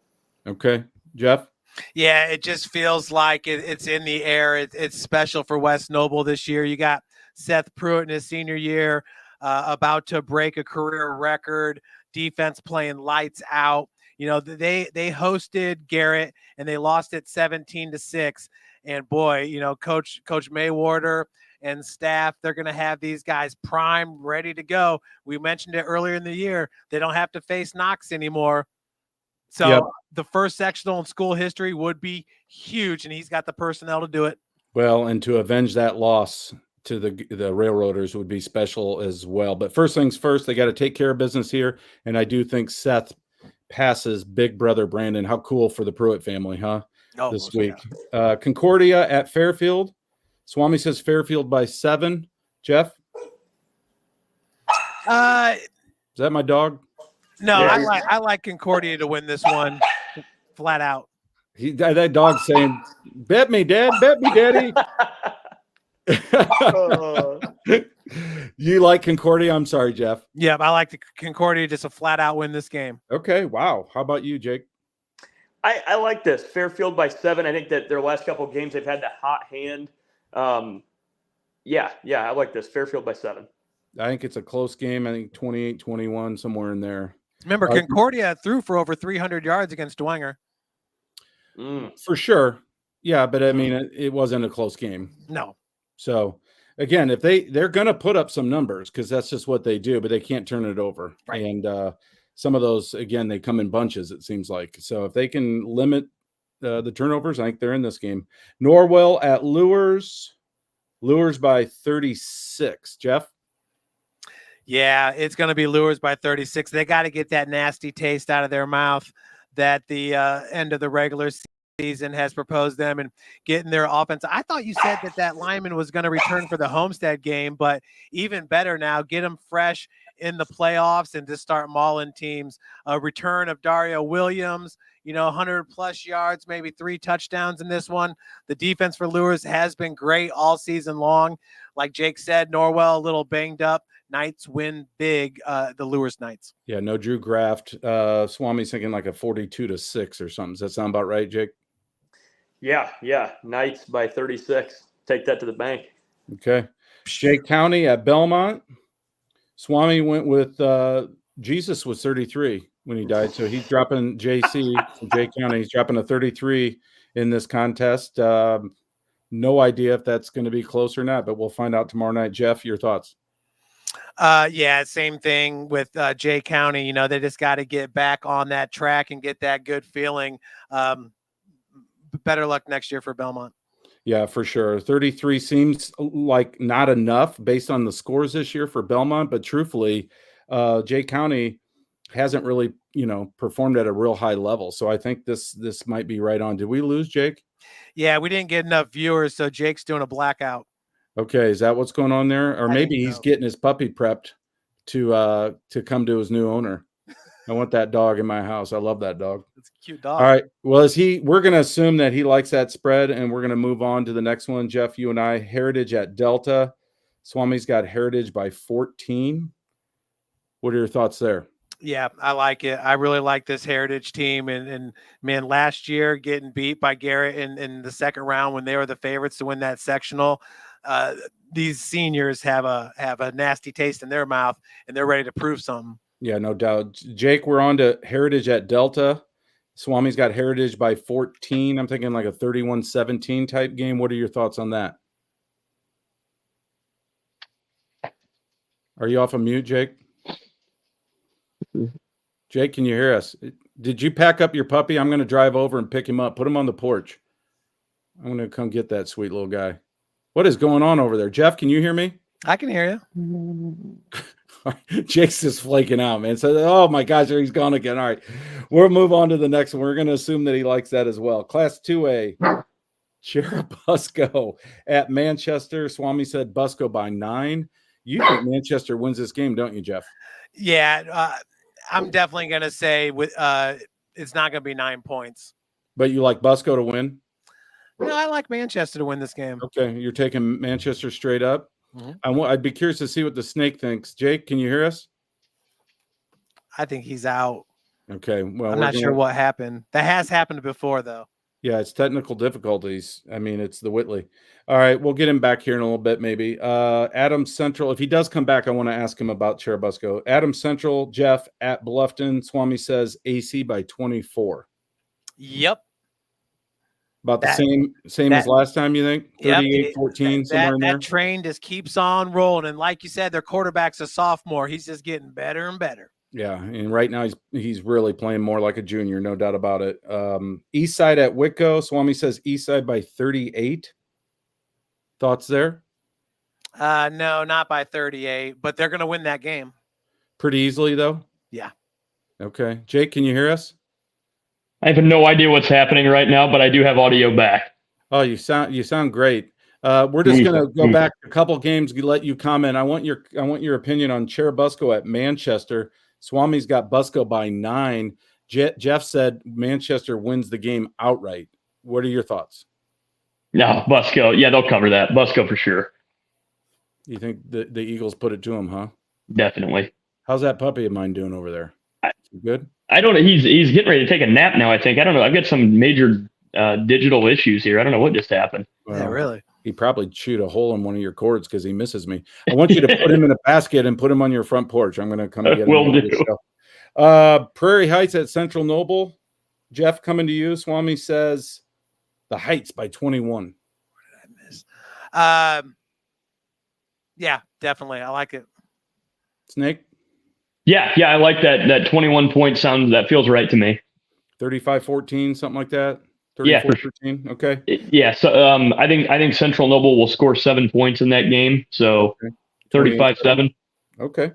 Speaker 3: Okay, Jeff.
Speaker 1: Yeah, it just feels like it's in the air. It's special for West Noble this year. You got Seth Pruitt in his senior year, about to break a career record. Defense playing lights out. They hosted Garrett and they lost it 17-6. And boy, Coach Maywarder and staff, they're going to have these guys primed, ready to go. We mentioned it earlier in the year. They don't have to face Knox anymore. So the first sectional in school history would be huge, and he's got the personnel to do it.
Speaker 3: Well, and to avenge that loss to the Railroaders would be special as well. But first things first, they got to take care of business here. And I do think Seth passes big brother Brandon. How cool for the Pruitt family, huh? This week. Yeah. Concordia at Fairfield. Swami says Fairfield by 7. Jeff? Is that my dog?
Speaker 1: No, yeah. I like Concordia to win this one flat out.
Speaker 3: That dog saying, bet me, Dad, bet me, Daddy. You like Concordia? I'm sorry, Jeff.
Speaker 1: Yeah, I like the Concordia just a flat out win this game.
Speaker 3: Okay, wow. How about you, Jake?
Speaker 4: I like this Fairfield by 7. I think that their last couple of games they've had the hot hand. Yeah, I like this Fairfield by 7.
Speaker 3: I think it's a close game. I think 28-21, somewhere in there.
Speaker 1: Remember, Concordia threw for over 300 yards against Dwenger.
Speaker 3: For sure. Yeah, but I mean, it wasn't a close game.
Speaker 1: No.
Speaker 3: So again, if they're going to put up some numbers because that's just what they do, but they can't turn it over.
Speaker 1: Right.
Speaker 3: And some of those, again, they come in bunches, it seems like. So if they can limit the turnovers, I think they're in this game. Norwell at Luers by 36. Jeff?
Speaker 1: Yeah, it's going to be Luers by 36. They got to get that nasty taste out of their mouth that the end of the regular season has proposed them and getting their offense. I thought you said that lineman was going to return for the Homestead game, but even better now, get them fresh in the playoffs and just start mauling teams. A return of Dario Williams, 100+ yards, maybe 3 touchdowns in this one. The defense for Luers has been great all season long. Like Jake said, Norwell a little banged up. Knights win big, the Luers Knights.
Speaker 3: Yeah, no Drew Graft. Swami's thinking like a 42-6 or something. Does that sound about right, Jake?
Speaker 4: Yeah. Knights by 36. Take that to the bank.
Speaker 3: Okay. Jay County at Belmont. Swami went with Jesus was 33 when he died. So he's dropping JC, Jay County. He's dropping a 33 in this contest. No idea if that's going to be close or not, but we'll find out tomorrow night. Jeff, your thoughts?
Speaker 1: Yeah, same thing with Jay County. They just got to get back on that track and get that good feeling. Better luck next year for Belmont.
Speaker 3: Yeah, for sure. 33 seems like not enough based on the scores this year for Belmont, but truthfully, Jay County hasn't really, performed at a real high level. So I think this might be right on. Did we lose Jake?
Speaker 1: Yeah, we didn't get enough viewers, so Jake's doing a blackout.
Speaker 3: Okay, is that what's going on there? Or maybe he's getting his puppy prepped to come to his new owner. I want that dog in my house. I love that dog.
Speaker 1: It's a cute dog.
Speaker 3: All right. Well, we're going to assume that he likes that spread, and we're going to move on to the next one. Jeff, you and I, Heritage at Delta. Swami's got Heritage by 14. What are your thoughts there?
Speaker 1: Yeah, I like it. I really like this Heritage team. And man, last year getting beat by Garrett in the second round when they were the favorites to win that sectional. These seniors have a nasty taste in their mouth, and they're ready to prove something.
Speaker 3: Yeah, no doubt. Jake, we're on to Heritage at Delta. Swami's got Heritage by 14. I'm thinking like a 31-17 type game. What are your thoughts on that? Are you off of mute, Jake? Jake, can you hear us? Did you pack up your puppy? I'm going to drive over and pick him up. Put him on the porch. I'm going to come get that sweet little guy. What is going on over there? Jeff, can you hear me?
Speaker 1: I can hear you.
Speaker 3: Jake's just flaking out, man. So, oh my gosh, he's gone again. All right, we'll move on to the next one. We're going to assume that he likes that as well. Class 2A, Busco at Manchester. Swami said Busco by 9. You think Manchester wins this game, don't you, Jeff?
Speaker 1: Yeah, I'm definitely going to say it's not going to be 9 points.
Speaker 3: But you like Busco to win?
Speaker 1: No, I like Manchester to win this game.
Speaker 3: Okay, you're taking Manchester straight up.
Speaker 1: Mm-hmm.
Speaker 3: I'd be curious to see what the snake thinks. Jake, can you hear us?
Speaker 1: I think he's out.
Speaker 3: Okay, well,
Speaker 1: I'm not sure what happened. That has happened before, though.
Speaker 3: Yeah, it's technical difficulties. I mean, it's the Whitley. All right, we'll get him back here in a little bit, maybe. Adam Central, if he does come back, I want to ask him about Cherubusco. Adam Central, Jeff at Bluffton. Swami says AC by 24.
Speaker 1: Yep.
Speaker 3: About the same as last time, you think? 38-14, somewhere in there?
Speaker 1: That train just keeps on rolling. And like you said, their quarterback's a sophomore. He's just getting better and better.
Speaker 3: Yeah, and right now he's really playing more like a junior, no doubt about it. East Side at Whitco. Swami says East Side by 38. Thoughts there?
Speaker 1: No, not by 38, but they're going to win that game.
Speaker 3: Pretty easily, though?
Speaker 1: Yeah.
Speaker 3: Okay. Jake, can you hear us?
Speaker 4: I have no idea what's happening right now, but I do have audio back.
Speaker 3: Oh, you sound great. We're just going to go back a couple games, let you comment. I want your opinion on Cherubusco at Manchester. Swami's got Busco by 9. Jeff said Manchester wins the game outright. What are your thoughts?
Speaker 4: No, Busco. Yeah, they'll cover that. Busco for sure.
Speaker 3: You think the Eagles put it to him, huh?
Speaker 4: Definitely.
Speaker 3: How's that puppy of mine doing over there? Good?
Speaker 4: I don't know. He's getting ready to take a nap now, I think. I don't know. I've got some major digital issues here. I don't know what just happened.
Speaker 3: Well,
Speaker 1: yeah, really?
Speaker 3: He probably chewed a hole in one of your cords because he misses me. I want you to put him in a basket and put him on your front porch. I'm going to come get him.
Speaker 4: Will do.
Speaker 3: Prairie Heights at Central Noble. Jeff, coming to you. Swami says the Heights by 21.
Speaker 1: What did I miss? Yeah, definitely. I like it.
Speaker 3: Snake?
Speaker 4: Yeah, I like that. That 21 point sound, that feels right to me.
Speaker 3: 35-14, something like that. 34-13.
Speaker 4: Yeah, for sure.
Speaker 3: Okay.
Speaker 4: Yeah, so I think Central Noble will score 7 points in that game. So 35-7.
Speaker 3: Okay.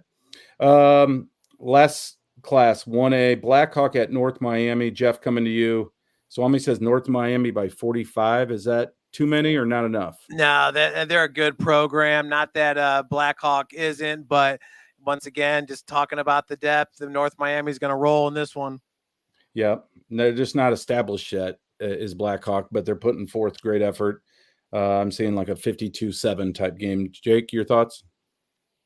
Speaker 3: Last class 1A, Blackhawk at North Miami. Jeff, coming to you. Swami says North Miami by 45. Is that too many or not enough?
Speaker 1: No, they're a good program. Not that Blackhawk isn't, but once again, just talking about the depth of North Miami is going to roll in this one.
Speaker 3: Yeah, they're just not established yet, is Blackhawk, but they're putting forth great effort. I'm seeing like a 52-7 type game. Jake, your thoughts?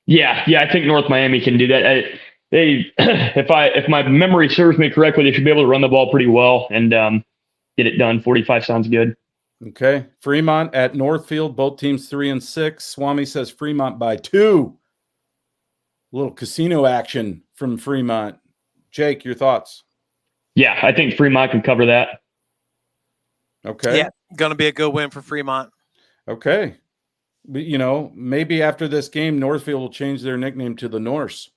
Speaker 4: Yeah, I think North Miami can do that. If my memory serves me correctly, they should be able to run the ball pretty well and get it done. 45 sounds good.
Speaker 3: Okay. Fremont at Northfield, both teams 3-6. Swami says Fremont by 2. A little casino action from Fremont. Jake, your thoughts?
Speaker 4: Yeah, I think Fremont can cover that.
Speaker 3: Okay.
Speaker 1: Yeah, going to be a good win for Fremont.
Speaker 3: Okay. But, maybe after this game, Northfield will change their nickname to the Norse.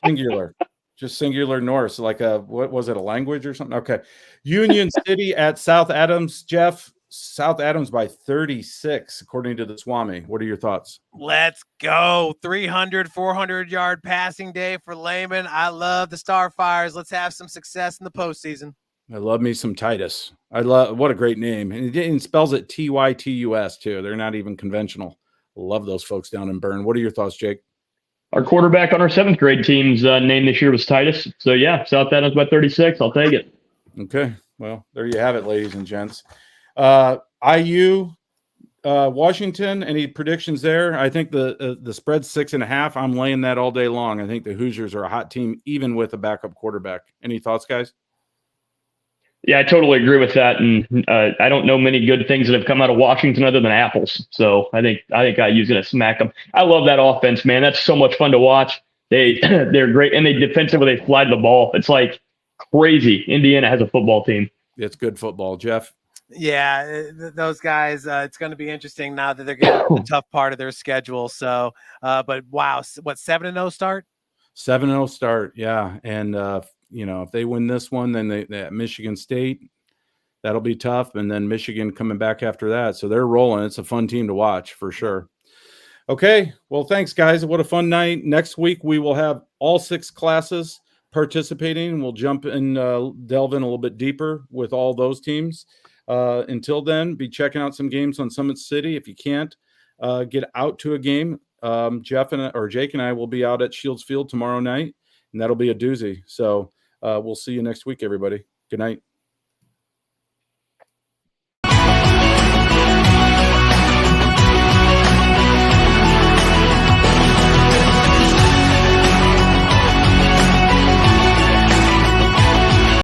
Speaker 3: Singular. Just singular Norse. Like what was it, a language or something? Okay. Union City at South Adams. Jeff, South Adams by 36, according to the Swami. What are your thoughts?
Speaker 1: Let's go. 300, 400-yard passing day for Lehman. I love the Starfires. Let's have some success in the postseason.
Speaker 3: I love me some Titus. What a great name. And it spells it Tytus too. They're not even conventional. Love those folks down in Bern. What are your thoughts, Jake?
Speaker 4: Our quarterback on our 7th grade team's name this year was Titus. So, yeah, South Adams by 36. I'll take it.
Speaker 3: Okay. Well, there you have it, ladies and gents. IU, Washington, any predictions there? I think the spread's 6.5. I'm laying that all day long. I think the Hoosiers are a hot team, even with a backup quarterback. Any thoughts, guys?
Speaker 4: Yeah, I totally agree with that. And I don't know many good things that have come out of Washington other than apples. So I think IU's going to smack them. I love that offense, man. That's so much fun to watch. They're great, and they defensively they fly the ball. It's like crazy. Indiana has a football team.
Speaker 3: It's good football, Jeff.
Speaker 1: Yeah, those guys, it's going to be interesting now that they're getting the tough part of their schedule. So, but wow, what, 7-0 start?
Speaker 3: 7-0 start, yeah. And, if they win this one, then they at Michigan State, that'll be tough. And then Michigan coming back after that. So they're rolling. It's a fun team to watch for sure. Okay, well, thanks, guys. What a fun night. Next week, we will have all 6 classes participating. We'll jump and delve in a little bit deeper with all those teams. Until then, be checking out some games on Summit City. If you can't get out to a game, Jake and I will be out at Shields Field tomorrow night, and that'll be a doozy. So we'll see you next week, everybody. Good night.